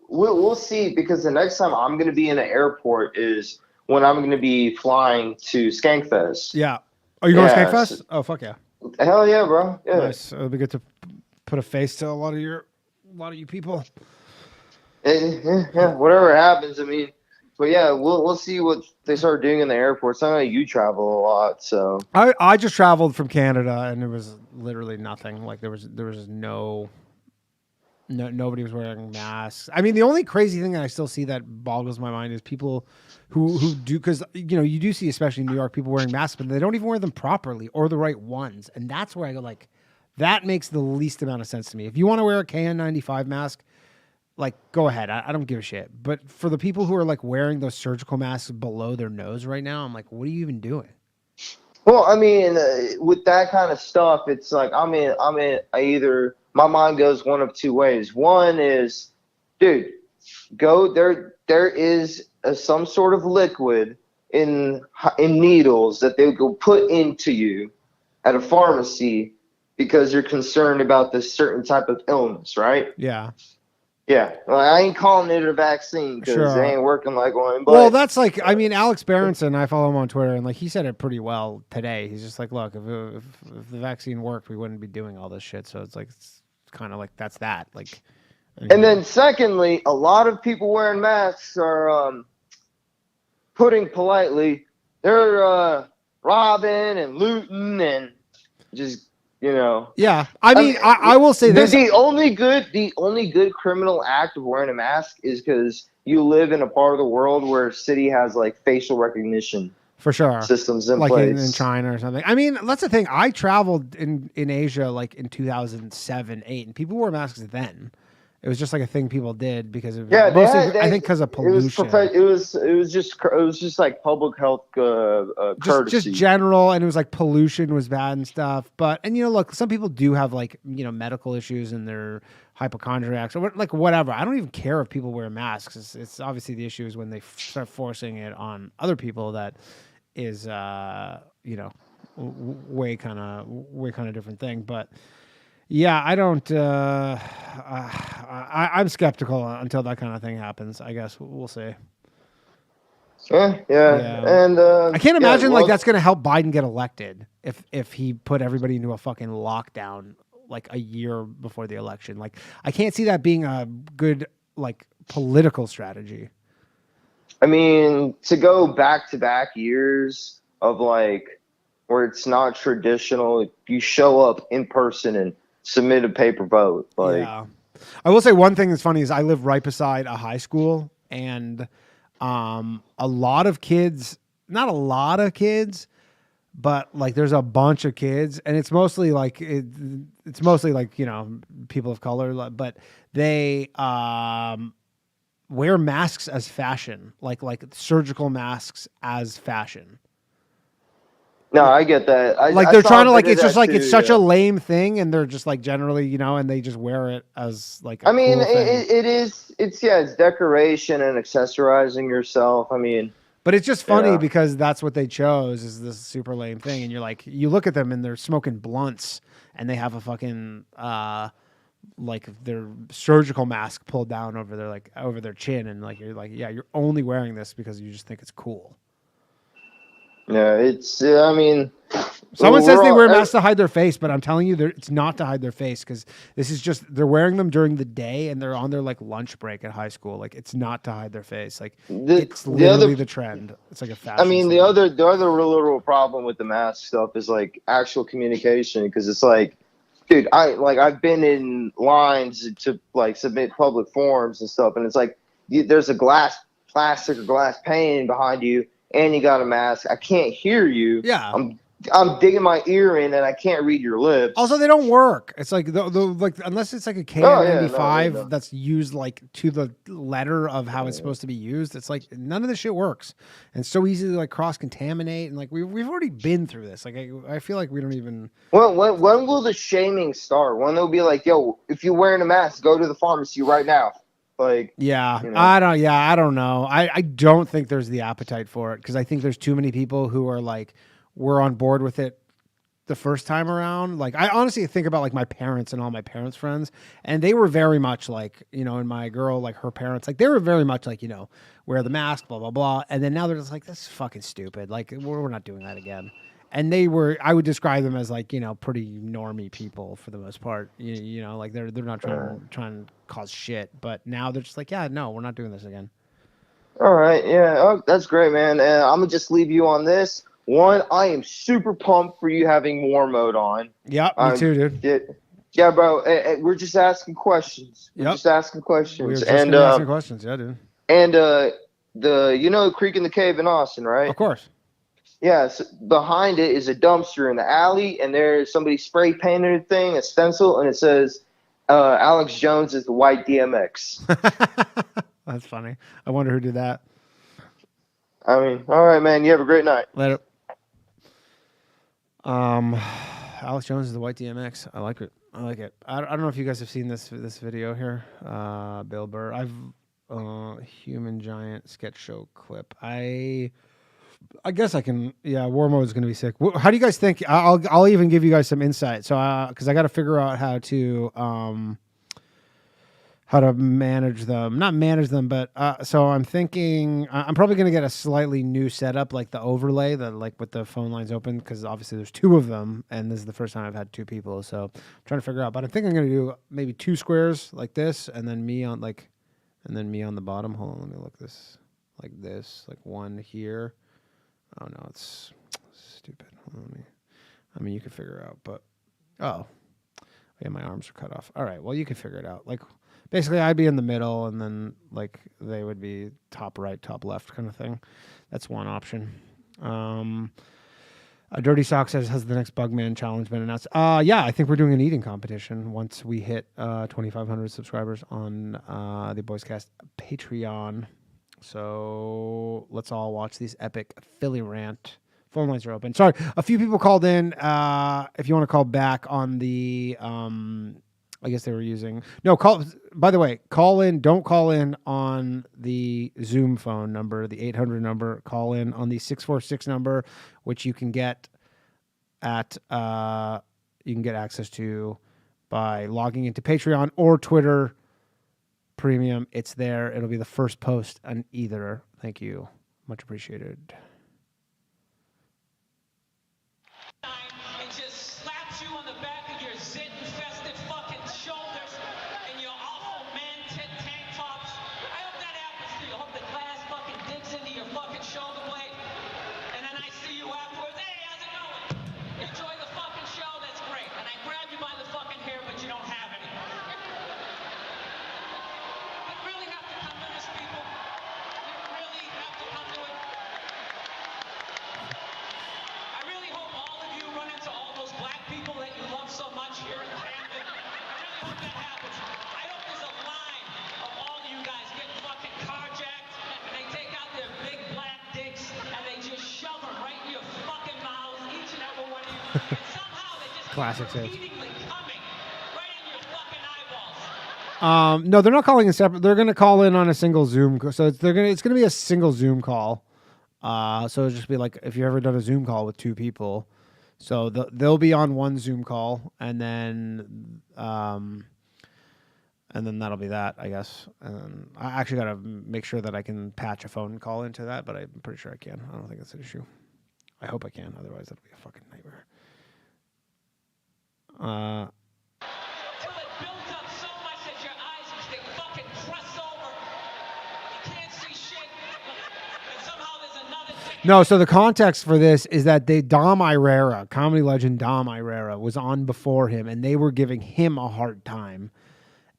We'll see, because the next time I'm going to be in an airport is when I'm going to be flying to Skankfest. Yeah. Are you going to Skankfest? Oh, fuck yeah. Hell yeah, bro. Yeah. Nice. It'll be good to put a face to a lot of you people. Yeah, whatever happens. I mean, but yeah, we'll see what they start doing in the airports. I know you travel a lot, so I just traveled from Canada and there was literally nothing. Like there was nobody was wearing masks. I mean, the only crazy thing that I still see that boggles my mind is people who do, because you do see, especially in New York, people wearing masks, but they don't even wear them properly or the right ones. And that's where I go, like, that makes the least amount of sense to me. If you want to wear a KN95 mask, like, go ahead. I don't give a shit. But for the people who are like wearing those surgical masks below their nose right now, I'm like, what are you even doing? Well, I mean, with that kind of stuff, it's like my mind goes one of two ways. One is, dude, go there. There is some sort of liquid in needles that they will put into you at a pharmacy because you're concerned about this certain type of illness, right? Yeah. Yeah, well, I ain't calling it a vaccine because it ain't working like one. But, well, that's like, I mean, Alex Berenson, I follow him on Twitter, and like he said it pretty well today. He's just like, look, if the vaccine worked, we wouldn't be doing all this shit. So it's like, it's kind of like that's that. Like, and then secondly, a lot of people wearing masks are, putting politely, they're robbing and looting and just. Yeah. I mean, I will say this: the only good criminal act of wearing a mask is because you live in a part of the world where a city has like facial recognition for sure systems in like place, in China or something. I mean, that's the thing. I traveled in Asia like in 2007, 2008, and people wore masks then. It was just like a thing people did because of I think because of pollution. It was just like public health courtesy, just general, and it was like pollution was bad and stuff. But look, some people do have like medical issues and they're hypochondriacs or like whatever. I don't even care if people wear masks. It's obviously the issue is when they start forcing it on other people. That is way kind of different thing, but. Yeah, I don't. I'm skeptical until that kind of thing happens. I guess we'll see. Yeah. And I can't imagine like that's going to help Biden get elected if he put everybody into a fucking lockdown like a year before the election. Like, I can't see that being a good like political strategy. I mean, to go back-to-back years of like where it's not traditional, you show up in person and submit a paper vote. Like, yeah. I will say one thing that's funny is I live right beside a high school, and a lot of kids, not a lot of kids, but like there's a bunch of kids, and it's mostly like people of color, but they wear masks as fashion, like surgical masks as fashion. No, I get that. They're trying to it's just like it's such a lame thing, and they're just like generally, and they just wear it as like. I mean, it's decoration and accessorizing yourself. I mean, but it's just funny because that's what they chose is this super lame thing, and you're like, you look at them and they're smoking blunts, and they have a fucking like their surgical mask pulled down over their chin, and like you're like, yeah, you're only wearing this because you just think it's cool. Yeah, it's. I mean, someone says they wear masks to hide their face, but I'm telling you, it's not to hide their face because this is just they're wearing them during the day and they're on their like lunch break at high school. Like it's not to hide their face. Like it's literally the trend. It's like a fashion. I mean, the other real problem with the mask stuff is like actual communication because it's like, dude, I've been in lines to like submit public forms and stuff, and it's like there's a plastic or glass pane behind you. And you got a mask. I can't hear you. Yeah. I'm digging my ear in and I can't read your lips. Also, they don't work. It's like like unless it's like a KN95 that's used like to the letter of how it's supposed to be used. It's like none of this shit works, and it's so easy to like cross contaminate. And like we've already been through this. Like I feel like we don't even. When will the shaming start? When they'll be like, yo, if you're wearing a mask, go to the pharmacy right now. Like, I don't know. I don't think there's the appetite for it because I think there's too many people who are like, we're on board with it the first time around. Like, I honestly think about like my parents and all my parents' friends, and they were very much like, and my girl, like her parents, like they were very much like, wear the mask, blah, blah, blah. And then now they're just like, this is fucking stupid. Like, we're not doing that again. And I would describe them as like, pretty normie people for the most part. Like they're not trying to cause shit. But now they're just like, yeah, no, we're not doing this again. All right, yeah, oh, that's great, man. And I'm gonna just leave you on this. One, I am super pumped for you having war mode on. Yeah, me too, dude. Yeah, bro. We're just asking questions. We're just asking questions. We're just asking questions, yeah, dude. And the Creek in the Cave in Austin, right? Of course. Yes, behind it is a dumpster in the alley, and there's somebody spray painted a thing, a stencil, and it says, Alex Jones is the white DMX. That's funny. I wonder who did that. I mean, all right, man. You have a great night. Later. Alex Jones is the white DMX. I like it. I don't know if you guys have seen this video here. Bill Burr. Human Giant sketch show clip. I guess I can. Yeah, war mode is going to be sick. How do you guys think? I'll even give you guys some insight. So, because I got to figure out how to manage them. Not manage them, but so I'm thinking I'm probably going to get a slightly new setup, like the overlay, with the phone lines open, because obviously there's two of them, and this is the first time I've had two people. So I'm trying to figure out. But I think I'm going to do maybe two squares like this, and then me on the bottom. Hold on, let me look this, like one here. Oh no, it's stupid. I mean, you can figure it out, but yeah, my arms are cut off. All right, well, you can figure it out. Like, basically, I'd be in the middle, and then like they would be top right, top left, kind of thing. That's one option. Dirty Sock says, has the next Bugman challenge been announced? Yeah, I think we're doing an eating competition once we hit 2,500 subscribers on the Boyscast Patreon. So let's all watch these epic Philly rant. Phone lines are open. Sorry, a few people called in. If you want to call back on the, I guess they were using call. By the way, call in. Don't call in on the Zoom phone number, the 800 number. Call in on the 646 number, which you can get at access to by logging into Patreon or Twitter Premium. It's there. It'll be the first post on either. Thank you. Much appreciated. It just slaps you on the back of your zit-infested fucking shoulders and your awful man-tit tank tops. I hope that happens to you. I hope the glass fucking digs into your fucking shoulder blade. And then I see you afterwards. Hey, how's it going? Enjoy the fucking show. That's great. And I grab you by the fucking hair, but you don't have any. Really have to come to this, people. You really have to come to it. I really hope hope that happens. I hope there's a line of all of you guys getting fucking carjacked, and they take out their big black dicks, and they just shove them right in your fucking mouths, each and every one of you. And somehow they just Classic keep repeatedly coming right in your fucking eyeballs. No, they're not calling a separate. They're gonna call in on a single Zoom. So it's gonna be a single Zoom call. So it'll just be like if you've ever done a Zoom call with two people. So they'll be on one Zoom call, and then that'll be that, I guess. And I actually gotta make sure that I can patch a phone call into that, but I'm pretty sure I can. I don't think that's an issue. I hope I can. Otherwise, that'll be a fucking nightmare. Till it builds up so much that your eyes they fucking press over. You can't see shit. And somehow there's another dick. No, so the context for this is that Dom Irrera, comedy legend Dom Irrera, was on before him, and they were giving him a hard time.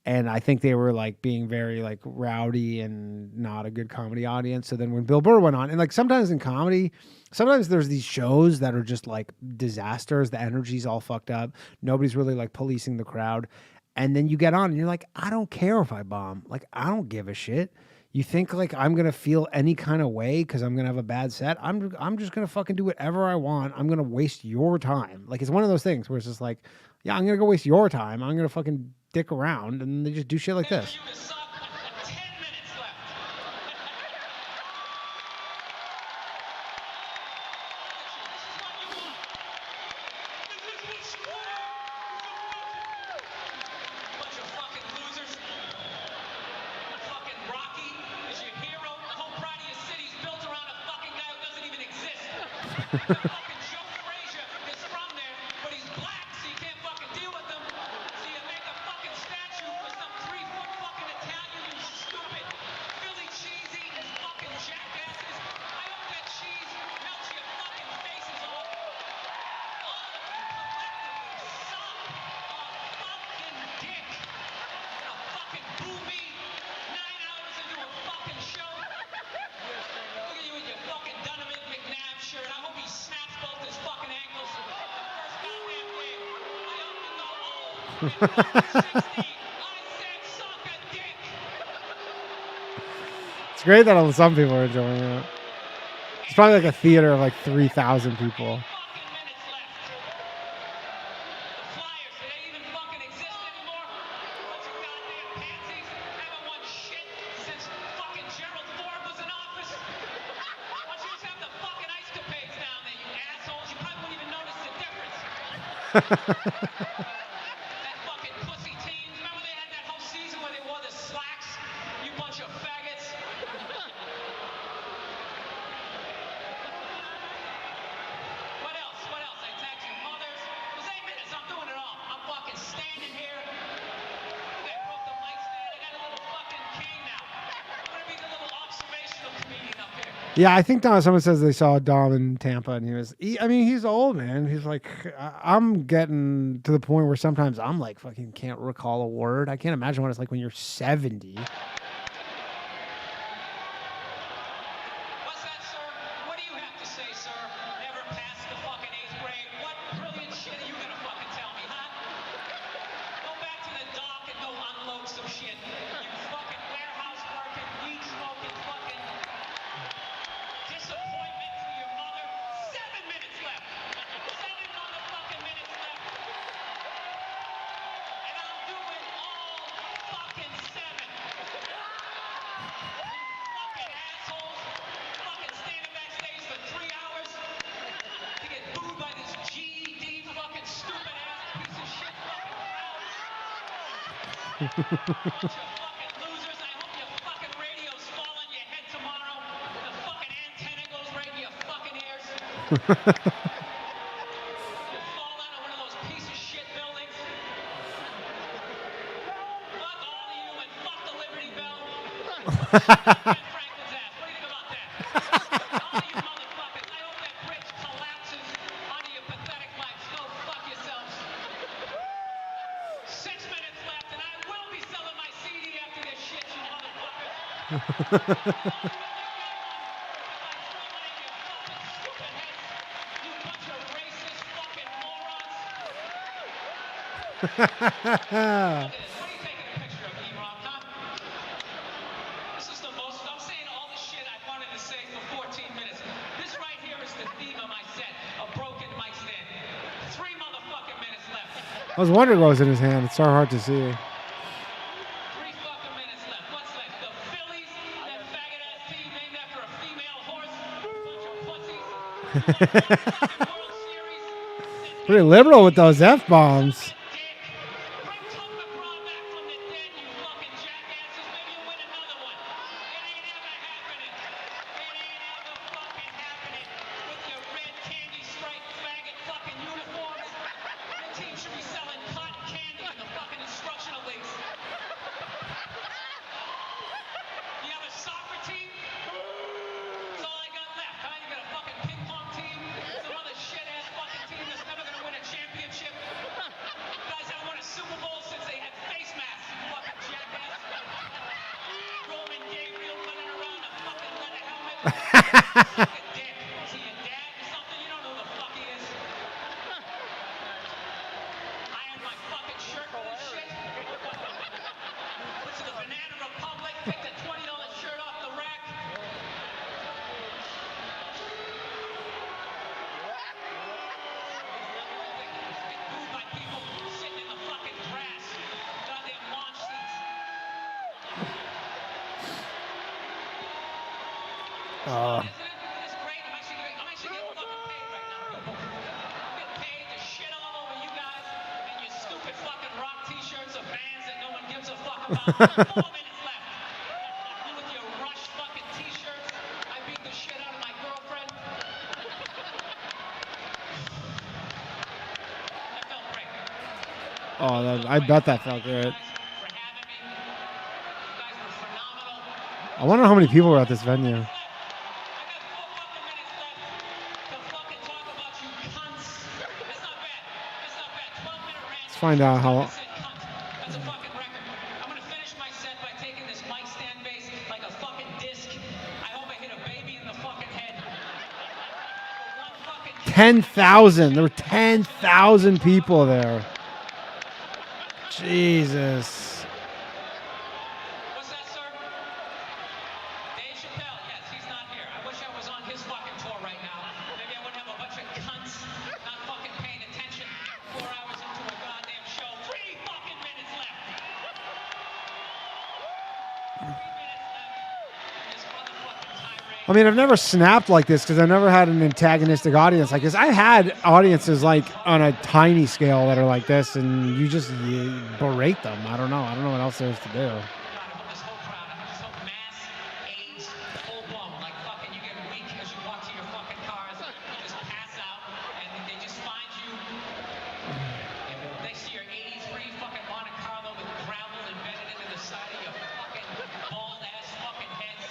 And I think they were like being very like rowdy and not a good comedy audience. So then when Bill Burr went on, and like sometimes in comedy, sometimes there's these shows that are just like disasters. The energy's all fucked up. Nobody's really like policing the crowd. And then you get on and you're like, I don't care if I bomb. Like, I don't give a shit. You think like I'm going to feel any kind of way because I'm going to have a bad set? I'm just going to fucking do whatever I want. I'm going to waste your time. Like, it's one of those things where it's just like, yeah, I'm going to go waste your time. I'm going to fucking dick around, and they just do shit like this. You to suck 10 minutes left. Bunch of fucking losers. Fucking Rocky is your hero. The whole pride of your city's built around a fucking guy who doesn't even exist. Fucking Joe Frazier is from there, but he's black, so you can't fucking deal with him. So you make a fucking statue for some 3-foot fucking Italian, you stupid Philly cheese eating fucking jackasses. I hope that cheese melts your fucking faces off. All of you collectively suck a fucking dick. A fucking booby. 9 hours into a fucking show. Look at you in your fucking Donovan McNabb shirt. I hope he snaps both his fucking ankles for the first goddamn game. I hope you go, oh, and 60. I said suck a dick. It's great that some people are enjoying it. It's probably like a theater of like 3,000 people. Fucking minutes left. The Flyers, do they even fucking exist anymore? Bunch of goddamn pansies. Haven't won shit since fucking Gerald Ford was in office. Why don't you just have the fucking ice capades down there, you assholes? You probably wouldn't even notice the difference. That fucking pussy team. Remember they had that whole season where they wore the slacks? You bunch of faggots. What else? What else? I text your mothers. It was 8 minutes. I'm doing it all. I'm fucking standing here. I broke the mic stand. I got a little fucking cane now. I'm gonna be the little observational comedian up here. Yeah, I think someone says they saw Dom in Tampa, and he's old, man. He's like, I'm getting to the point where sometimes I'm like, fucking can't recall a word. I can't imagine what it's like when you're 70. What's that, sir? What do you have to say, sir? Never passed the fucking 8th grade. What brilliant shit are you gonna fucking tell me, huh? Go back to the dock and go unload some shit. You fucking warehouse working, weed smoking, fucking disappointment to your mother. 7 minutes left. 7 motherfucking minutes left. And I'm doing all fucking 7. Fucking assholes. Fucking standing backstage for 3 hours to get booed by this GED fucking stupid ass piece of shit fucking crowd. Bunch of fucking losers. I hope your fucking radios fall on your head tomorrow. The fucking antenna goes right in your fucking ears. You fall out of one of those piece of shit buildings. Fuck all of you and fuck the Liberty Bell. Ben Franklin's ass. What do you think about that? All you motherfuckers. I hope that bridge collapses onto your pathetic lives. Go fuck yourselves. 6 minutes left, and I will be selling my CD after this shit, you motherfuckers. I was wondering what was in his hand. It's so hard to see. 3 fucking minutes left. What's left? The Phillies, that faggot ass team named after a female horse. Bunch of pussies. World Series. Pretty liberal with those F-bombs. Bring Tom McGraw back from the dead, you fucking jackasses. Maybe you win another one. It ain't ever happening. It ain't ever fucking happening. With your red candy striped faggot fucking uniforms. Your team should be selling cotton candy in the fucking instructional leagues. You have a soccer team? That's all I got left, huh? You got a fucking ping pong team? Some other shit-ass fucking team that's never gonna win a championship? You guys haven't won a Super Bowl since they had face masks, you fucking jackass. Roman Gabriel running around a fucking leather helmet. Suck a dick. Is he your dad or something? You don't know who the fuck he is. Ironed my fucking shirt for this shit. Went to the Banana Republic, picked a $20 shirt off the rack. Get booed by people sitting in the fucking grass. Goddamn launch seats. Isn't it? It's great. I'm actually getting fucking paid right now. I'm getting paid to shit all over you guys and your stupid fucking rock t-shirts of bands that no one gives a fuck about. 4 minutes left. You with your Rush fucking t-shirts. I beat the shit out of my girlfriend. That felt great. Oh, I bet that felt good. Thanks for having me. You guys were phenomenal. I wonder how many people were at this venue. I got 4 fucking minutes left to fucking talk about you cunts. That's not bad. That's not bad. 12-minute rant. Let's find out how. I said cunt. That's a fucking record. I'm gonna finish my set by taking this mic stand bass like a fucking disc. I hope I hit a baby in the fucking head. For one fucking 10,000. There were 10,000 people there. Jesus. What's that, sir? Dave Chappelle. Yes, he's not here. I wish I was on his fucking tour right now. Maybe I wouldn't have a bunch of cunts not fucking paying attention 4 hours into a goddamn show. 3 fucking minutes left. 3 minutes left. This motherfucking tirade. I mean, I've never snapped like this because I've never had an antagonistic audience like this. I've had audiences like on a tiny scale that are like this, and you berate them. I don't know. I don't know what else there is to do. God, I hope this whole crowd, I hope this whole mass AIDS, full blown, like fucking you get weak as you walk to your fucking cars, you just pass out, and they just find you next to your 83 fucking Monte Carlo with gravel embedded into the side of your fucking bald ass fucking heads.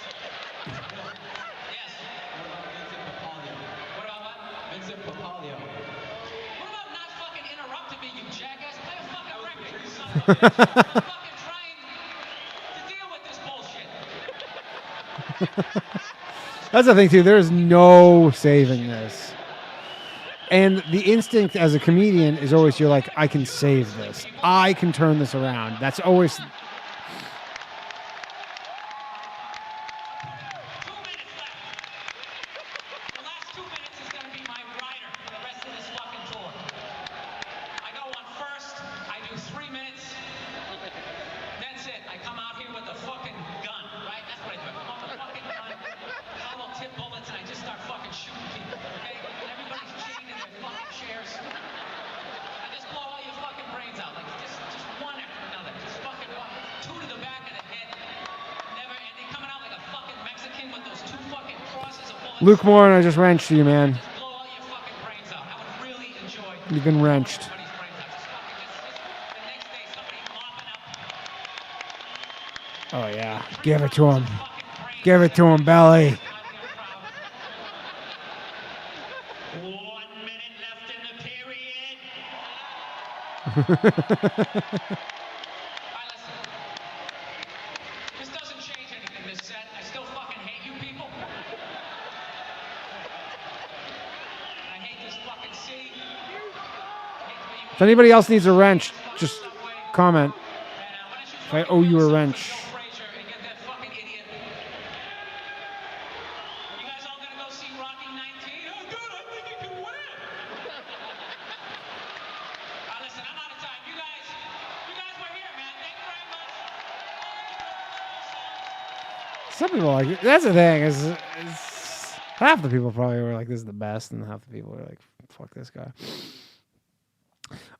Yes. What about what? Vincent Papalio. What about not fucking interrupting me, you jackass? Play a fucking record, you son of a bitch. I'm fucking trying to deal with this bullshit. That's the thing, too. There's no saving this. And the instinct as a comedian is always you're like, I can save this. I can turn this around. That's always. 2 minutes left. The last 2 minutes is going to be my rider for the rest of this fucking tour. I go on first. I do 3 minutes. That's it. I come out here with a fucking gun, right? That's what I do. I come out with a fucking gun, a little tip bullets, and I just start fucking shooting people, okay? And everybody's chained in their fucking chairs. I just blow all your fucking brains out, like just one after another. Just fucking one. 2 to the back of the head. Never ending. Coming out like a fucking Mexican with those 2 fucking crosses of bullets. Luke Moore, and I just wrenched you, man. Just blow all your fucking brains out. I would really enjoy You've been wrenched. somebody's brains out. Just fucking the next day somebody mopping up Oh, yeah. Give it to him. fucking brains. Give it to him, Belly. Goddamn crowd. 1 minute left in the period. All right, listen. This doesn't change anything, this set. I still fucking hate you people. I hate this fucking city. I hate the way you If anybody else needs a wrench, just comment. If I owe you a wrench. Some people like it. That's the thing is half the people probably were like, "This is the best," and half the people are like, "Fuck this guy."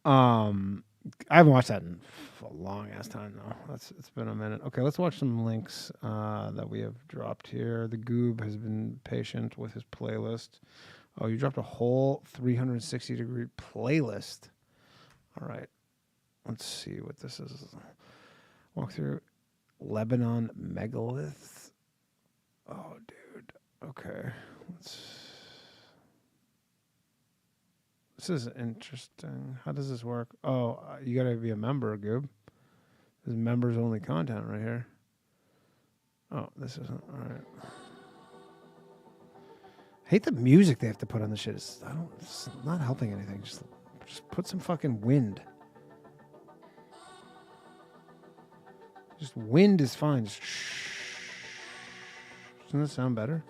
I haven't watched that in a long ass time though. It's been a minute. Okay, let's watch some links that we have dropped here. The Goob has been patient with his playlist. Oh, you dropped a whole 360-degree playlist. All right, let's see what this is. Walk through Lebanon megalith. Oh, dude. Okay. This is interesting. How does this work? Oh, you got to be a member, Goob. This is members only content right here. Oh, this isn't. All right. Hate the music they have to put on this shit. It's not helping anything. Just put some fucking wind. Just wind is fine. Just doesn't that sound better?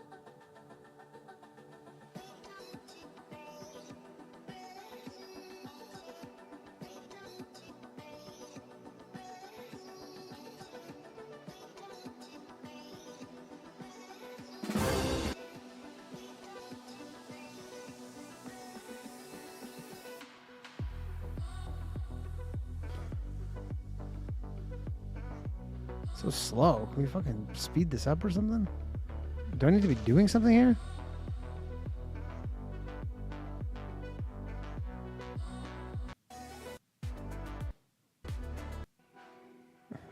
So slow. Can we fucking speed this up or something? Do I need to be doing something here?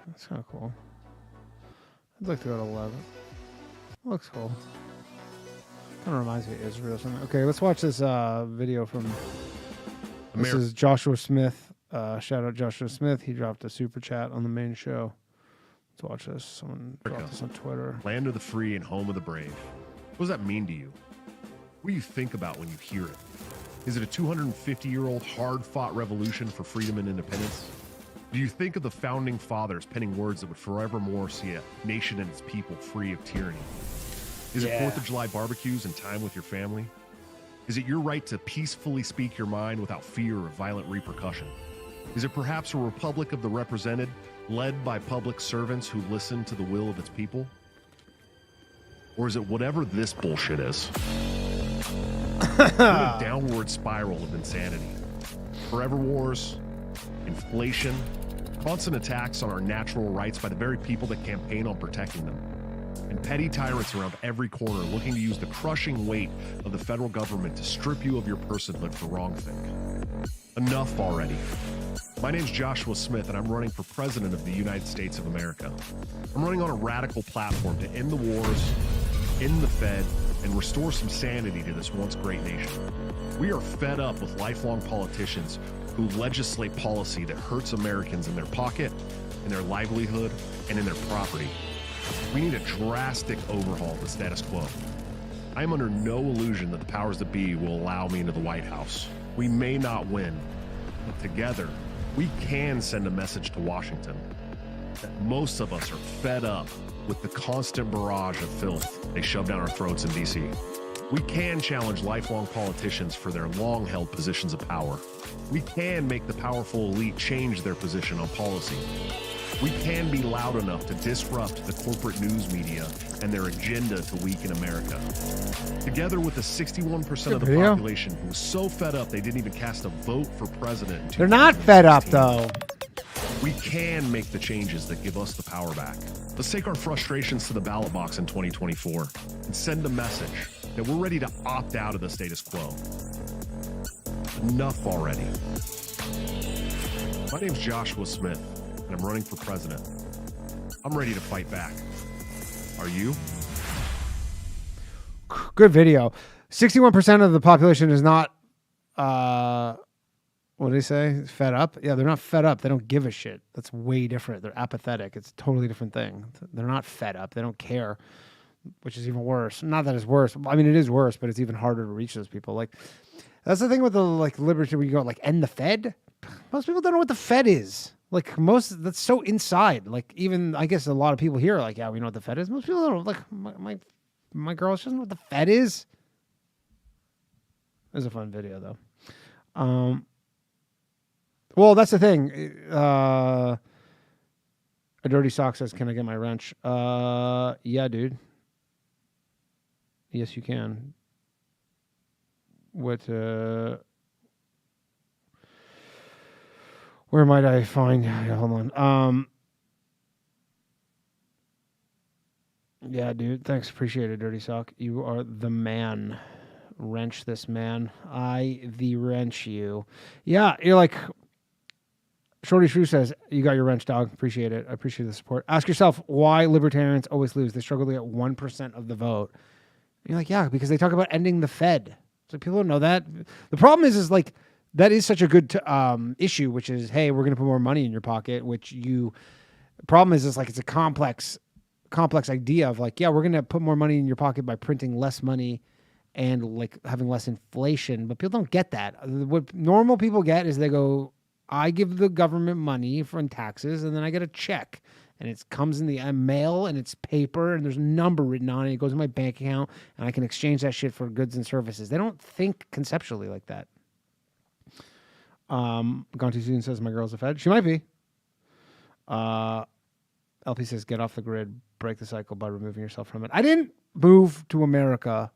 That's kind of cool. I'd like to go to 11. Looks cool. Kind of reminds me of Israel or something. Okay, let's watch this video from... This is Joshua Smith. Shout out Joshua Smith. He dropped a super chat on the main show. Let's watch this. Someone dropped this on Twitter. Land of the free and home of the brave. What does that mean to you? What do you think about when you hear it? Is it a 250-year-old hard-fought revolution for freedom and independence? Do you think of the founding fathers penning words that would forevermore see a nation and its people free of tyranny? Is it 4th of July barbecues and time with your family? Is it your right to peacefully speak your mind without fear of violent repercussion? Is it perhaps a republic of the represented, led by public servants who listen to the will of its people? Or is it whatever this bullshit is? A downward spiral of insanity. Forever wars, inflation, constant attacks on our natural rights by the very people that campaign on protecting them, and petty tyrants around every corner looking to use the crushing weight of the federal government to strip you of your personhood for wrongthink. Enough already. My name's Joshua Smith, and I'm running for President of the United States of America. I'm running on a radical platform to end the wars, end the Fed, and restore some sanity to this once great nation. We are fed up with lifelong politicians who legislate policy that hurts Americans in their pocket, in their livelihood, and in their property. We need a drastic overhaul of the status quo. I am under no illusion that the powers that be will allow me into the White House. We may not win, but together, we can send a message to Washington that most of us are fed up with the constant barrage of filth they shove down our throats in D.C. We can challenge lifelong politicians for their long-held positions of power. We can make the powerful elite change their position on policy. We can be loud enough to disrupt the corporate news media and their agenda to weaken America. Together with the 61% of the population who was so fed up they didn't even cast a vote for president in 2016. They're not fed up, though. We can make the changes that give us the power back. Let's take our frustrations to the ballot box in 2024 and send a message that we're ready to opt out of the status quo. Enough already. My name's Joshua Smith, and I'm running for president. I'm ready to fight back. Are you? Good video. 61% of the population is not, what did he say? Fed up? Yeah, they're not fed up. They don't give a shit. That's way different. They're apathetic. It's a totally different thing. They're not fed up. They don't care, which is even worse. Not that it's worse. I mean, it is worse, but it's even harder to reach those people. Like, that's the thing with the liberty where you go, end the Fed? Most people don't know what the Fed is. Like that's so inside. Like even I guess a lot of people here are like, yeah, we know what the Fed is. Most people don't. Like my girl, she doesn't know what the Fed is. It was a fun video though. Well, that's the thing. A dirty sock says, "Can I get my wrench?" Yeah, dude. Yes, you can. What? Where might I find? Hold on. Yeah, dude. Thanks. Appreciate it, Dirty Sock. You are the man. Wrench this man. I the wrench you. Yeah, you're like. Shorty Shrew says, you got your wrench, dog. Appreciate it. I appreciate the support. Ask yourself why libertarians always lose. They struggle to get 1% of the vote. And you're like, yeah, because they talk about ending the Fed. So people don't know that. The problem is like, that is such a good issue, which is, hey, we're going to put more money in your pocket, problem is like, it's a complex idea of like, yeah, we're going to put more money in your pocket by printing less money and like having less inflation. But people don't get that. What normal people get is they go, I give the government money for taxes, and then I get a check, and it comes in the mail, and it's paper, and there's a number written on it. It goes in my bank account, and I can exchange that shit for goods and services. They don't think conceptually like that. Gonti Susan says, my girl's a Fed. She might be. LP says, get off the grid, break the cycle by removing yourself from it. I didn't move to America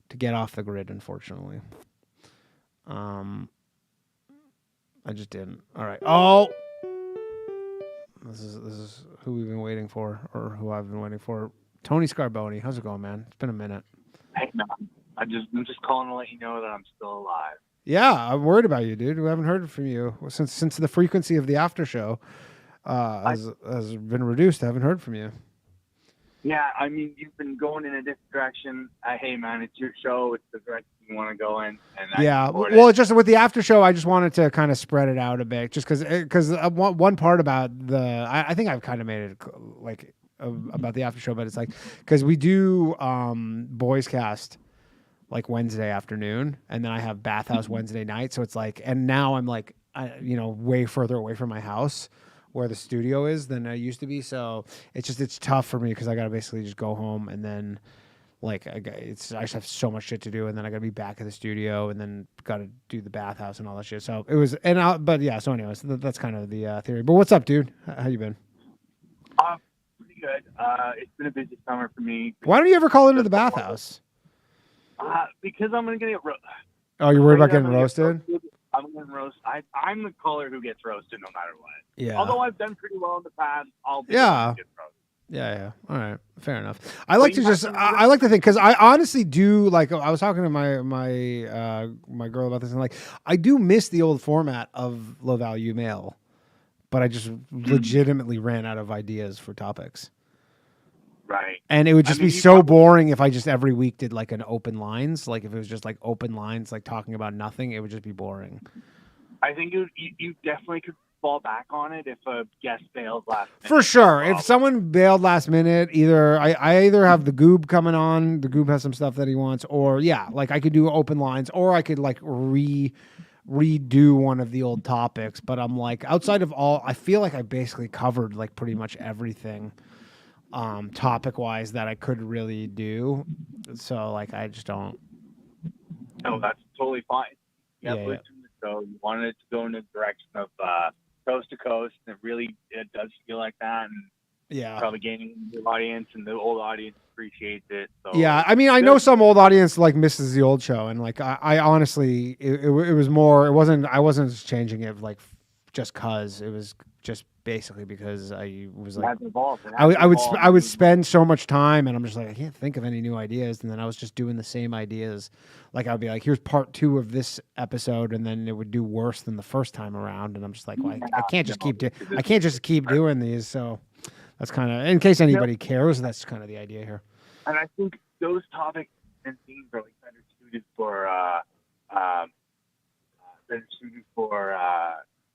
to get off the grid, unfortunately. I just didn't. All right. Oh, this is who we've been waiting for, or who I've been waiting for. Tony Scarboni. How's it going, man? It's been a minute. Hey, man. I'm just calling to let you know that I'm still alive. Yeah, I'm worried about you, dude. We haven't heard from you since the frequency of the after show has been reduced. I haven't heard from you. Yeah, I mean, you've been going in a different direction. Hey, man, it's your show. It's the direction you want to go in. And yeah, well, it's just with the after show, I just wanted to kind of spread it out a bit, just because one part about I think I've kind of made it like about the after show, but it's like because we do Boys Cast like Wednesday afternoon, and then I have Bathhouse Wednesday night, so it's like, and now I'm like, way further away from my house where the studio is than I used to be. So it's tough for me because I got to basically just go home and then like I just have so much shit to do, and then I got to be back at the studio and then got to do the Bathhouse and all that shit. So it was, but yeah, so anyways, that's kind of the theory. But what's up, dude? How you been? Pretty good. It's been a busy summer for me. Why don't you ever call into the Bathhouse? Because I'm going to get roasted. Oh, you're worried about getting roasted? I'm going to roast. I'm the caller who gets roasted no matter what. Yeah. Although I've done pretty well in the past, I'll be yeah. get roasted. Yeah. All right. Fair enough. I like to think, because I honestly do, like, I was talking to my girl about this, and like, I do miss the old format of low value mail, but I just legitimately ran out of ideas for topics. Right. And it would just be so boring if I just every week did like an open lines. Like if it was just like open lines, like talking about nothing, it would just be boring. I think you definitely could fall back on it if a guest bails last minute. For sure. If someone bailed last minute, I either have the Goob coming on, the Goob has some stuff that he wants, or like I could do open lines, or I could like redo one of the old topics. But I'm like, outside of all, I feel like I basically covered like pretty much everything topic wise that I could really do. So like I just don't. No, that's totally fine. Yeah. So you wanted it to go in the direction of coast to coast, and it does feel like that, and probably gaining a new audience, and the old audience appreciates it. So yeah, I mean, I know some old audience like misses the old show, and like I honestly, it was more. I wasn't just changing it like just cause. It was just basically because I was like, I would spend so much time, and I'm just like, I can't think of any new ideas, and then I was just doing the same ideas. Like I'd be like, here's part 2 of this episode, and then it would do worse than the first time around, and I'm just like, well, I can't just keep doing these. So that's kind of, in case anybody cares, that's kind of the idea here. And I think those topics and themes are like better suited for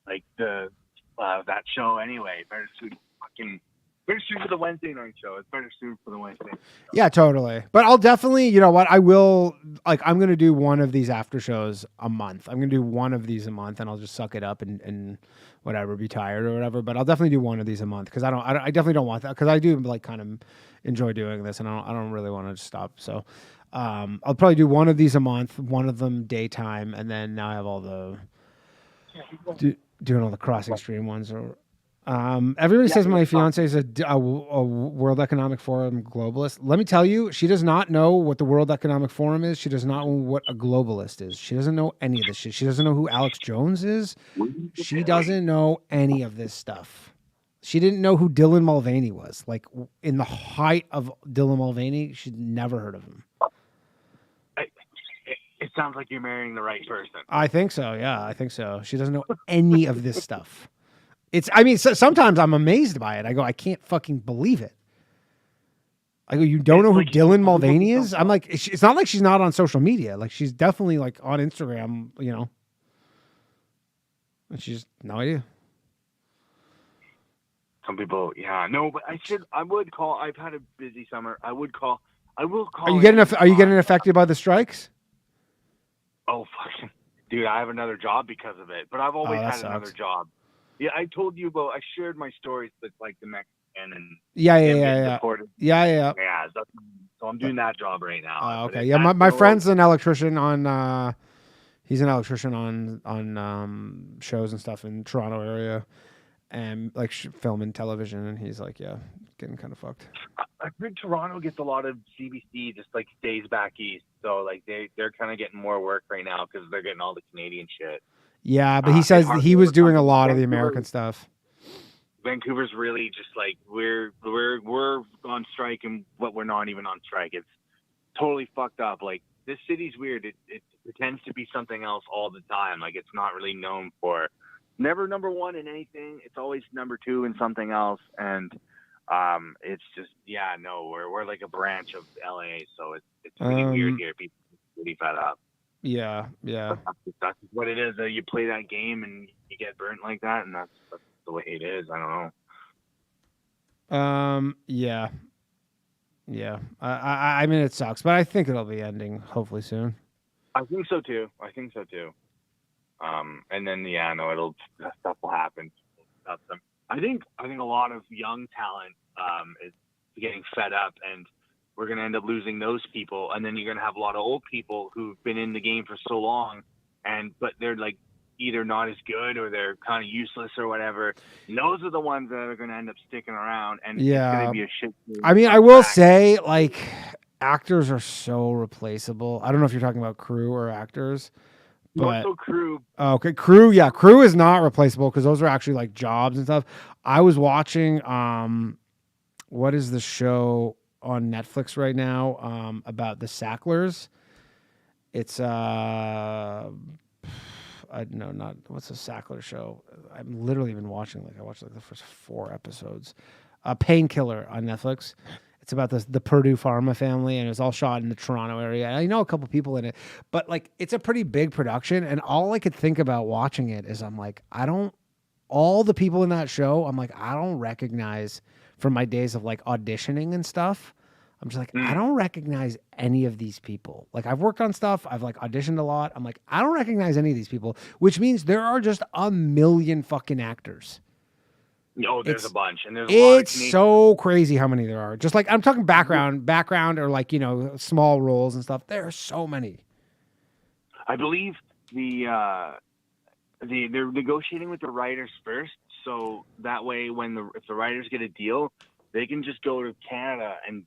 like the that show anyway. Better suited fucking Better shoot for the Wednesday night show. It's better shoot for the Wednesday night show. Yeah, totally. But I'll definitely, you know what? I will, like, I'm going to do one of these after shows a month. I'm going to do one of these a month, and I'll just suck it up and whatever, be tired or whatever. But I'll definitely do one of these a month because I definitely don't want that because I do, like, kind of enjoy doing this, and I don't really want to stop. So I'll probably do one of these a month, one of them daytime, and then now I have all the, doing all the crossing stream ones or. Everybody says my fiance is a World Economic Forum globalist. Let me tell you, she does not know what the World Economic Forum is. She does not know what a globalist is. She doesn't know any of this shit. She doesn't know who Alex Jones is. She doesn't know any of this stuff. She didn't know who Dylan Mulvaney was. Like, in the height of Dylan Mulvaney, she'd never heard of him. It sounds like you're marrying the right person. I think so. Yeah, I think so. She doesn't know any of this stuff. I mean, sometimes I'm amazed by it. I go, I can't fucking believe it. I go, you don't know who Dylan Mulvaney is? I'm like, it's not like she's not on social media. Like, she's definitely, like, on Instagram, you know. And she's no idea. Some people, yeah, no, but I would call. I've had a busy summer. I will call. Are you getting affected by the strikes? Oh, fucking, dude, I have another job because of it. But I've always had another job. Yeah, I told you about. I shared my stories with like the Mexican and yeah. So I'm doing that job right now. Okay, yeah. My friend's an electrician on. He's an electrician on shows and stuff in Toronto area, and like film and television. And he's like, yeah, getting kind of fucked. I heard Toronto gets a lot of CBC, just like stays back east. So like they're kind of getting more work right now because they're getting all the Canadian shit. Yeah, but he says he was doing a lot of the American stuff. Vancouver's really just like we're on strike, and what we're not even on strike. It's totally fucked up. Like, this city's weird. It pretends to be something else all the time. Like, it's not really known for never number one in anything. It's always number two in something else. And it's just we're like a branch of LA, so it's really weird here. People are really fed up. Yeah. That's what it is. You play that game and you get burnt like that, and that's the way it is. I don't know. Yeah. I mean, it sucks, but I think it'll be ending hopefully soon. I think so too. And then stuff will happen. I think a lot of young talent is getting fed up, and we're going to end up losing those people. And then you're going to have a lot of old people who've been in the game for so long, but they're like either not as good or they're kind of useless or whatever. And those are the ones that are going to end up sticking around, and it's going to be a shit. I mean, I will say, like, actors are so replaceable. I don't know if you're talking about crew or actors. But, also crew. Okay, crew. Yeah, crew is not replaceable because those are actually like jobs and stuff. I was watching, what is the show on Netflix right now about the Sacklers? It's what's the Sackler show? I've literally been watching I watched the first 4 episodes. Painkiller on Netflix. It's about the Purdue Pharma family, and it was all shot in the Toronto area. I know a couple people in it, but like, it's a pretty big production. And all I could think about watching it is I'm like, all the people in that show, I'm like, I don't recognize from my days of like auditioning and stuff. I'm just like, I don't recognize any of these people. Like, I've worked on stuff. I've like auditioned a lot. I'm like, I don't recognize any of these people, which means there are just a million fucking actors. Oh, there's a bunch, and there's a lot. It's so crazy how many there are. Just like, I'm talking background, or like, small roles and stuff. There are so many. I believe they're negotiating with the writers first, so that way if the writers get a deal, they can just go to Canada and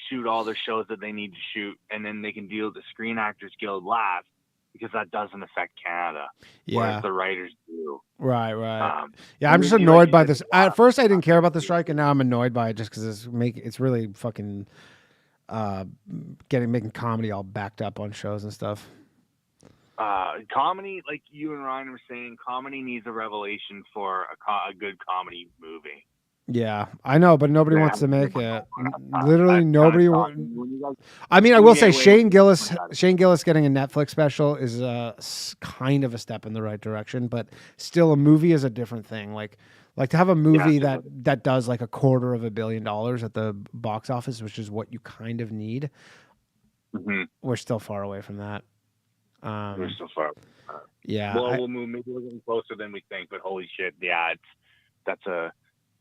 shoot all their shows that they need to shoot, and then they can deal with the Screen Actors Guild last, because that doesn't affect Canada. Yeah. Whereas the writers do. Right. I'm just annoyed by this. At first, I didn't care about the strike, and now I'm annoyed by it just because it's really fucking making comedy all backed up on shows and stuff. Comedy, like you and Ryan were saying, comedy needs a revelation for a good comedy movie. Yeah, I know, but nobody wants to make it. Literally nobody. I mean, I will say Shane Gillis getting a Netflix special is kind of a step in the right direction, but still, a movie is a different thing. Like to have a movie that does like $250 million at the box office, which is what you kind of need. Mm-hmm. We're still far away from that. We're still far. Yeah. Well, we'll move. Maybe we're getting closer than we think, but holy shit, yeah, that's a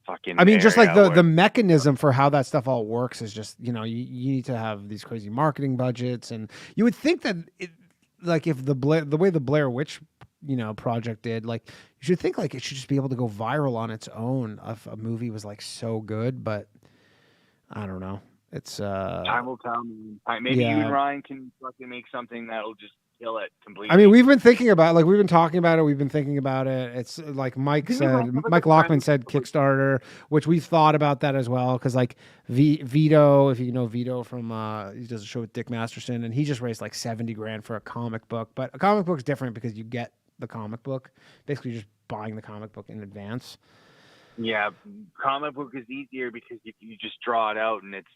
fucking. I mean, just like the mechanism for how that stuff all works is just, you need to have these crazy marketing budgets, and you would think that like if the way the Blair Witch, project did, like you should think like it should just be able to go viral on its own if a movie was like so good, but I don't know. It's time will tell. Maybe you and Ryan can fucking make something that'll just kill it completely. I mean, we've been thinking about we've been talking about it. We've been thinking about it. It's like Mike Lockman said Kickstarter, which we've thought about that as well. Cause like Vito, if you know Vito from, he does a show with Dick Masterson, and he just raised like $70,000 for a comic book, but a comic book is different because you get the comic book, basically just buying the comic book in advance. Yeah, comic book is easier because you just draw it out and it's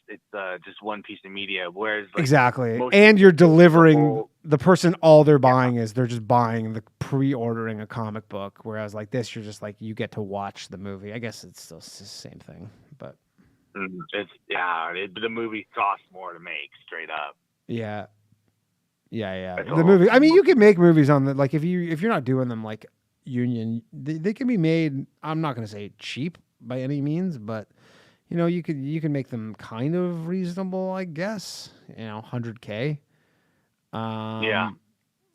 just one piece of media. Whereas exactly, and you're delivering the person. All they're buying is they're just buying the pre-ordering a comic book. Whereas like this, you're just like you get to watch the movie. I guess it's still the same thing, but the movie costs more to make straight up. Yeah. The movie. I mean, you can make movies on the if you're not doing them like Union, they can be made. I'm not going to say cheap by any means, but you can make them kind of reasonable, I guess. $100K.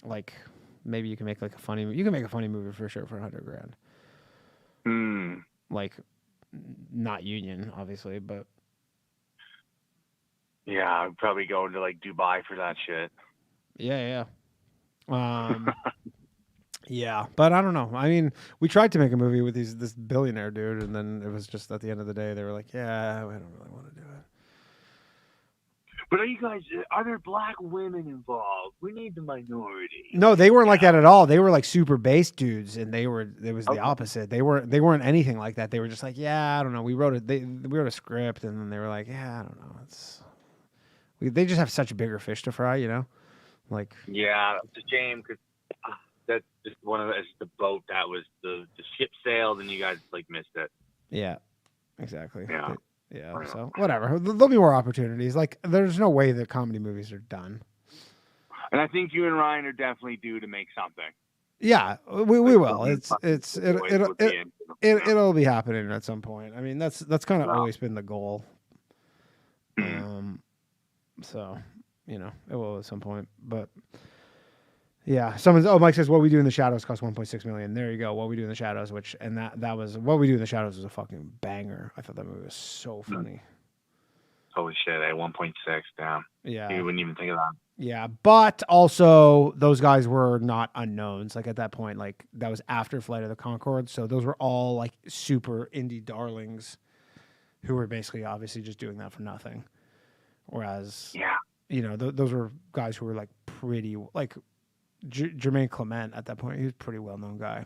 Like maybe you can make like a funny. You can make a funny movie for sure for $100,000. Like not Union, obviously, but yeah, I'd probably go into like Dubai for that shit. Yeah. Yeah, but I don't know. I mean, we tried to make a movie with this billionaire dude, and then it was just at the end of the day, they were like, "Yeah, we don't really want to do it." But are there black women involved? We need the minority. No, they weren't like that at all. They were like super base dudes, and it was the opposite. They weren't anything like that. They were just like, "Yeah, I don't know. We wrote a script," and then they were like, "Yeah, I don't know. They just have such bigger fish to fry, Like, yeah, it's a shame because that's just it's the boat that was the ship sailed and you guys like missed it. Yeah, exactly. Yeah. So whatever. There'll be more opportunities. Like, there's no way that comedy movies are done. And I think you and Ryan are definitely due to make something. Yeah, we will. It'll be happening at some point. I mean, that's kind of always been the goal. So, it will at some point, but yeah, Mike says What We Do in the Shadows cost $1.6 million. There you go. What We Do in the Shadows, that was What We Do in the Shadows was a fucking banger. I thought that movie was so funny. Holy shit, at 1.6 down. Yeah. You wouldn't even think of that. Yeah, but also those guys were not unknowns. Like at that point, like that was after Flight of the Conchords, so those were all like super indie darlings who were basically obviously just doing that for nothing. Whereas, those were guys who were like pretty like Jermaine Clement at that point. He was a pretty well-known guy.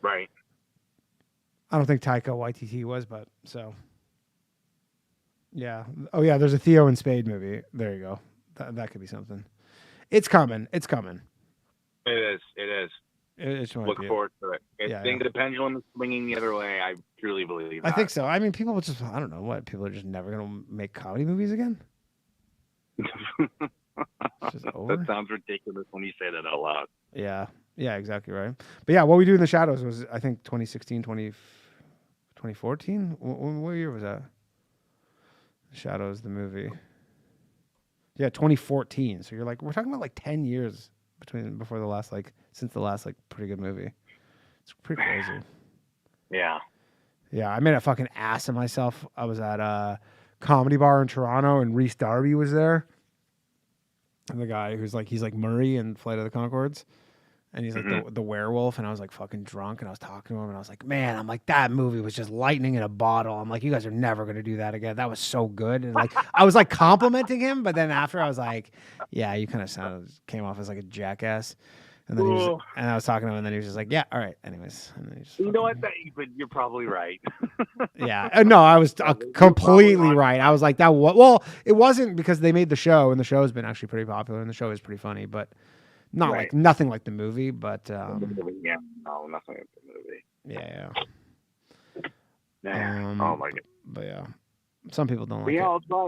Right. I don't think Taika Waititi was, but so. Yeah. Oh yeah, there's a Theo and Spade movie. There you go. That could be something. It's coming. It is. Look forward to it. I think the pendulum is swinging the other way. I truly believe that. I think so. I mean, people just, I don't know what, people are just never going to make comedy movies again? It's just over? That sounds ridiculous when you say that out loud. Yeah, exactly right. But yeah, What We Do in the Shadows was, I think, 2016, 2014? What year was that? Shadows, the movie. Yeah, 2014. So you're like, we're talking about like 10 years before the last, since the last pretty good movie. It's pretty crazy. Yeah. Yeah, I made a fucking ass of myself. I was at a comedy bar in Toronto, and Rhys Darby was there. And the guy who's he's like Murray in Flight of the Conchords. And he's like the werewolf, and I was like fucking drunk, and I was talking to him, and I was like, man, I'm like, that movie was just lightning in a bottle. I'm like, you guys are never going to do that again. That was so good. And I was like complimenting him, but then after I was like, yeah, you kind of came off as like a jackass. And then I was talking to him, and then he was just like, "Yeah, all right." Anyways, and then he just you know what? But you're probably right. yeah, no, I was completely right. I was like, that. Well, it wasn't because they made the show, and the show has been actually pretty popular, and the show is pretty funny, but not like nothing like the movie. But yeah, no, nothing like the movie. Yeah. Oh my god. But yeah, some people don't like yeah, it. I'll try.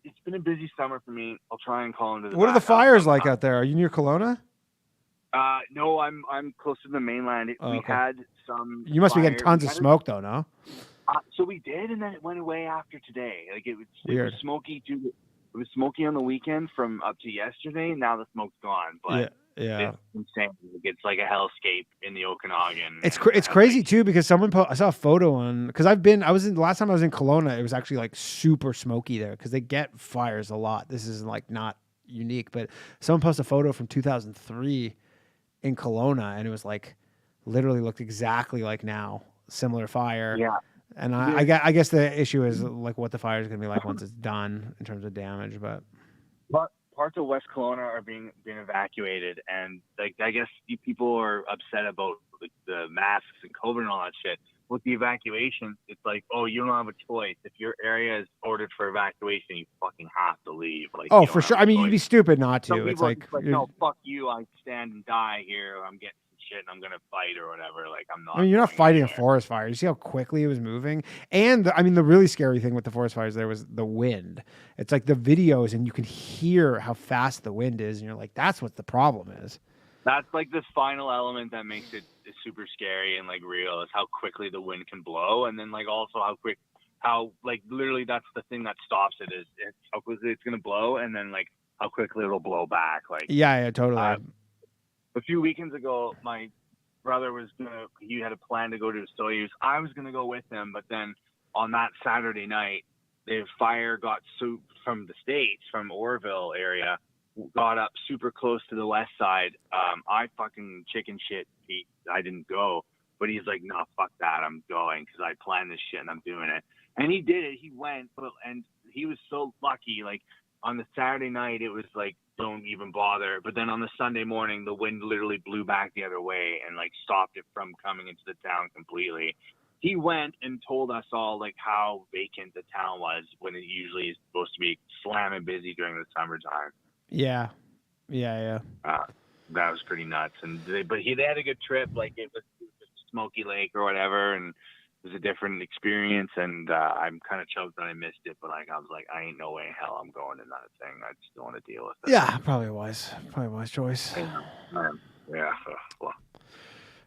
It's been a busy summer for me. I'll try and call into the. What are the fires like out there? Are you near Kelowna? No, I'm close to the mainland. We had some. You must be getting tons of smoke though, no? So we did, and then it went away after today. Like it was smoky too. It was smoky on the weekend from up to yesterday. And now the smoke's gone, but yeah, it's insane. It's like a hellscape in the Okanagan. It's crazy too because I saw a photo on because the last time I was in Kelowna. It was actually like super smoky there because they get fires a lot. This is like not unique, but someone posted a photo from 2003. In Kelowna, and it was like literally looked exactly like now, similar fire. Yeah. And I guess the issue is like what the fire is going to be like once it's done in terms of damage. But parts of West Kelowna are being evacuated, and like I guess people are upset about like, the masks and COVID and all that shit. With the evacuation, it's like, oh, you don't have a choice. If your area is ordered for evacuation, you fucking have to leave. Like, for sure. I mean, you'd be stupid not to. It's like no, fuck you. I stand and die here. I'm getting some shit, and I'm gonna fight or whatever. Like, I'm not. I mean, you're not fighting a forest fire. You see how quickly it was moving, and the really scary thing with the forest fires there was the wind. It's like the videos, and you can hear how fast the wind is, and you're like, that's what the problem is. That's like the final element that makes it super scary and like real is how quickly the wind can blow, and then like also how like literally that's the thing that stops it is how quickly it's gonna blow, and then like how quickly it'll blow back. Like yeah, totally. A few weekends ago, my brother he had a plan to go to Soyuz. I was gonna go with him, but then on that Saturday night, the fire got from the States, from Oroville area. Got up super close to the west side. I fucking chicken shit. I didn't go, but he's like, no, fuck that. I'm going because I planned this shit and I'm doing it. And he did it. He went, and he was so lucky. Like on the Saturday night, it was like, don't even bother. But then on the Sunday morning, the wind literally blew back the other way and like stopped it from coming into the town completely. He went and told us all like how vacant the town was when it usually is supposed to be slamming busy during the summertime. Yeah. That was pretty nuts. And they had a good trip. Like it was Smoky Lake or whatever, and it was a different experience. And I'm kind of choked that I missed it, but like I was like, I ain't no way in hell I'm going in that thing. I just don't want to deal with it. Yeah, probably wise choice. Yeah. Well.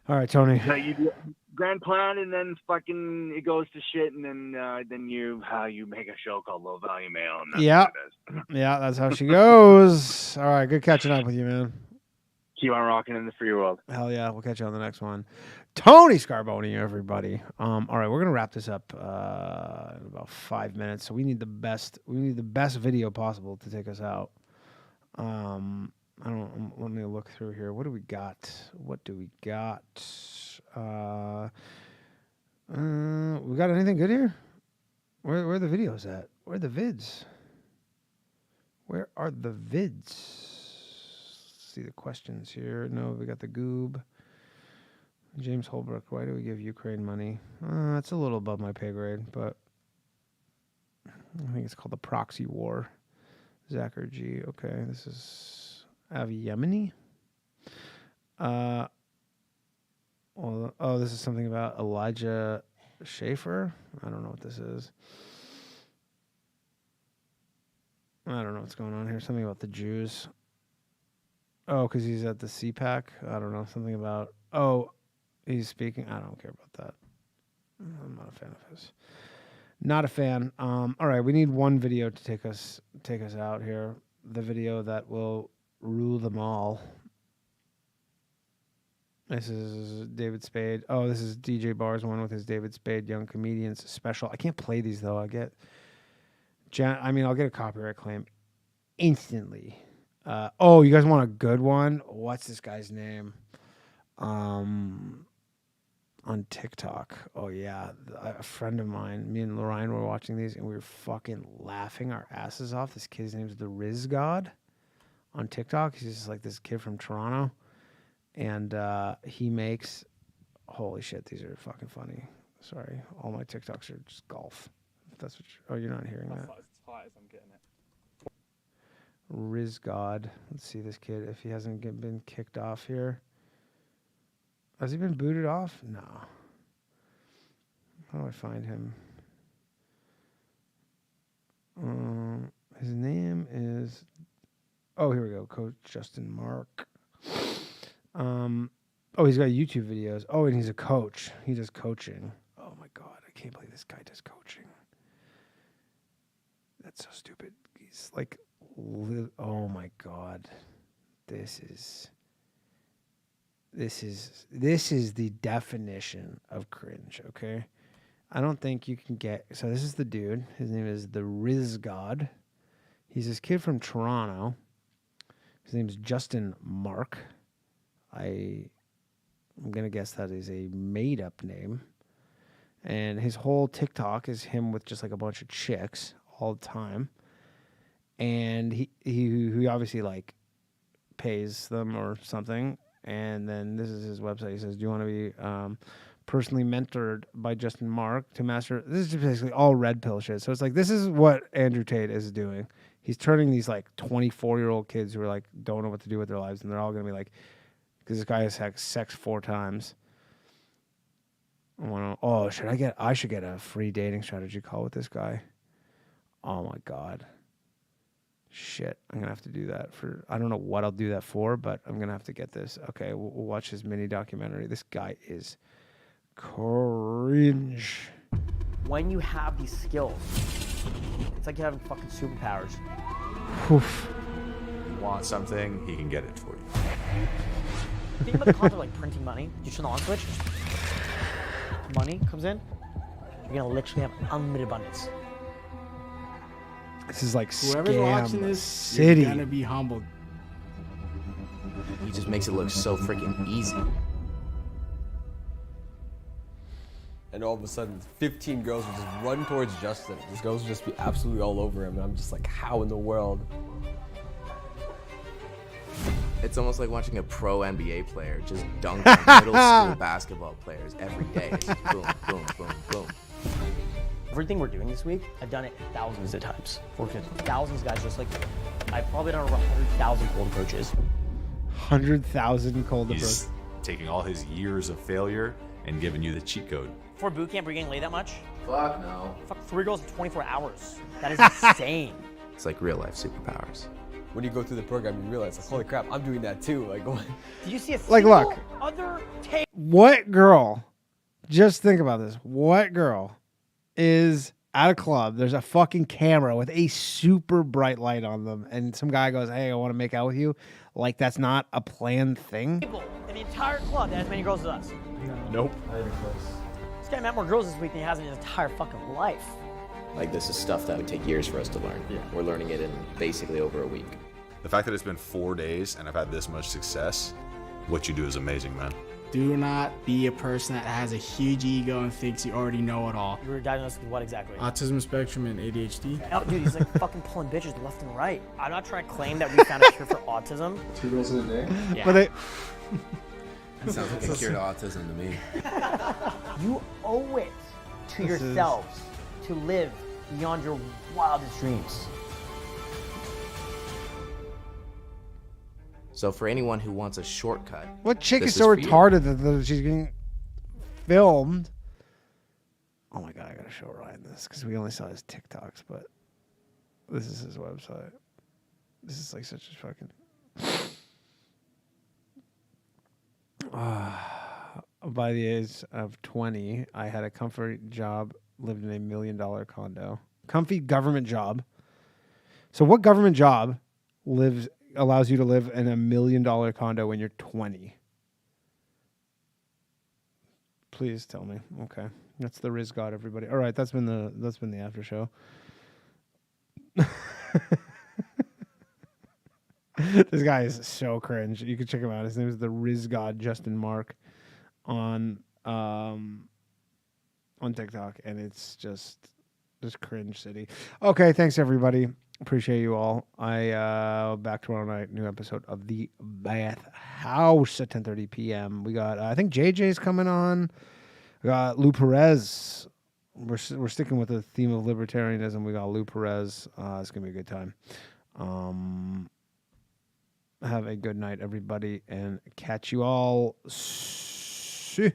All right, Tony. So you do grand plan, and then fucking it goes to shit, and then you make a show called Low Value Mail. And that's what it is. Yeah, that's how she goes. All right, good catching up with you, man. Keep on rocking in the free world. Hell yeah, we'll catch you on the next one. Tony Scarboni, everybody. All right, we're gonna wrap this up in about 5 minutes. So we need the best video possible to take us out. Let me look through here. What do we got? We got anything good here? Where are the videos at? Where are the vids? Where are the vids? See the questions here. No, we got the goob. James Holbrook, why do we give Ukraine money? That's a little above my pay grade, but I think it's called the proxy war. Zachar G. Okay, this is Avi Yemeni. This is something about Elijah Schaefer. I don't know what this is. I don't know what's going on here. Something about the Jews. Oh, because he's at the CPAC. I don't know. Something about, he's speaking. I don't care about that. I'm not a fan of his. Not a fan. All right, we need one video to take us out here. The video that will rule them all. This is David Spade. Oh, this is DJ Barr's one with his David Spade Young Comedians special. I can't play these though. I'll get a copyright claim instantly. You guys want a good one? What's this guy's name? On TikTok. Oh yeah, a friend of mine. Me and Lorraine were watching these, and we were fucking laughing our asses off. This kid's name's the Riz God on TikTok. He's just like this kid from Toronto, And he makes, holy shit, these are fucking funny. Sorry, all my TikToks are just golf. That's what you're not hearing that. As high as I'm getting it. Rizgod. Let's see this kid if he hasn't been kicked off here. Has he been booted off? No. How do I find him? His name is. Oh, here we go. Coach Justin Mark. Oh, he's got YouTube videos. Oh, and he's a coach. He does coaching. Oh my God, I can't believe this guy does coaching. That's so stupid. He's like, oh my God, this is the definition of cringe. Okay, I don't think you can get. So this is the dude. His name is the Rizgod. He's this kid from Toronto. His name is Justin Mark. I'm going to guess that is a made-up name. And his whole TikTok is him with just like a bunch of chicks all the time. And he obviously like pays them or something. And then this is his website. He says, do you want to be personally mentored by Justin Mark to master? This is just basically all red pill shit. So it's like, this is what Andrew Tate is doing. He's turning these like 24-year-old kids who are like, don't know what to do with their lives. And they're all going to be like, because this guy has had sex 4 times. I should get a free dating strategy call with this guy. Oh my God. Shit. I'm going to have to do that I don't know what I'll do that for, but I'm going to have to get this. Okay. We'll watch his mini documentary. This guy is cringe. When you have these skills, it's like you're having fucking superpowers. Oof. You want something, he can get it for you. Think about the concept of like printing money. You turn the on switch, money comes in, you're gonna literally have unlimited abundance. This is like whoever's scam watching this, city. You're gonna be humbled. He just makes it look so freaking easy. And all of a sudden, 15 girls would just run towards Justin. These girls would just be absolutely all over him, and I'm just like, how in the world? It's almost like watching a pro NBA player just dunk on middle school basketball players every day. It's just boom, boom, boom, boom. Everything we're doing this week, I've done it thousands of times. Thousands of guys just like me. I've probably done over 100,000 cold approaches. 100,000 cold approaches. He's taking all his years of failure and giving you the cheat code. Before boot camp, were you getting laid that much? Fuck no. Fuck 3 girls in 24 hours. That is insane. It's like real life superpowers. When you go through the program, you realize, like, holy crap, I'm doing that too. Like, what? Did you see a Like, look. other tape? What girl, just think about this. What girl is at a club, there's a fucking camera with a super bright light on them, and some guy goes, hey, I want to make out with you. Like, that's not a planned thing? People in the entire club that has as many girls as us. Nope. This guy met more girls this week than he has in his entire fucking life. Like, this is stuff that would take years for us to learn. Yeah. We're learning it in basically over a week. The fact that it's been 4 days and I've had this much success, what you do is amazing, man. Do not be a person that has a huge ego and thinks you already know it all. You were diagnosed with what exactly? Autism spectrum and ADHD. Oh, dude, he's like fucking pulling bitches left and right. I'm not trying to claim that we found a cure for autism. 2 girls in a day? Yeah. But That sounds like a cure to autism to me. You owe it to yourselves to live beyond your wildest dreams. So for anyone who wants a shortcut, what chick this is so retarded that she's getting filmed? Oh my God, I gotta show Ryan this because we only saw his TikToks, but this is his website. This is like such a fucking. By the age of 20, I had a comfy job, lived in a $1 million condo. Comfy government job. So what government job allows you to live in a $1 million condo when you're 20? Please tell me. Okay. That's the Rizgod, everybody. All right, that's been the after show. This guy is so cringe. You can check him out. His name is the Rizgod Justin Mark on TikTok, and it's just This cringe city. Okay, thanks everybody. Appreciate you all. Back tomorrow night, new episode of the Bath House at 10:30 p.m. We got I think JJ's coming on. We got Lou Perez. We're sticking with the theme of libertarianism. We got Lou Perez. It's gonna be a good time. Have a good night, everybody, and catch you all soon.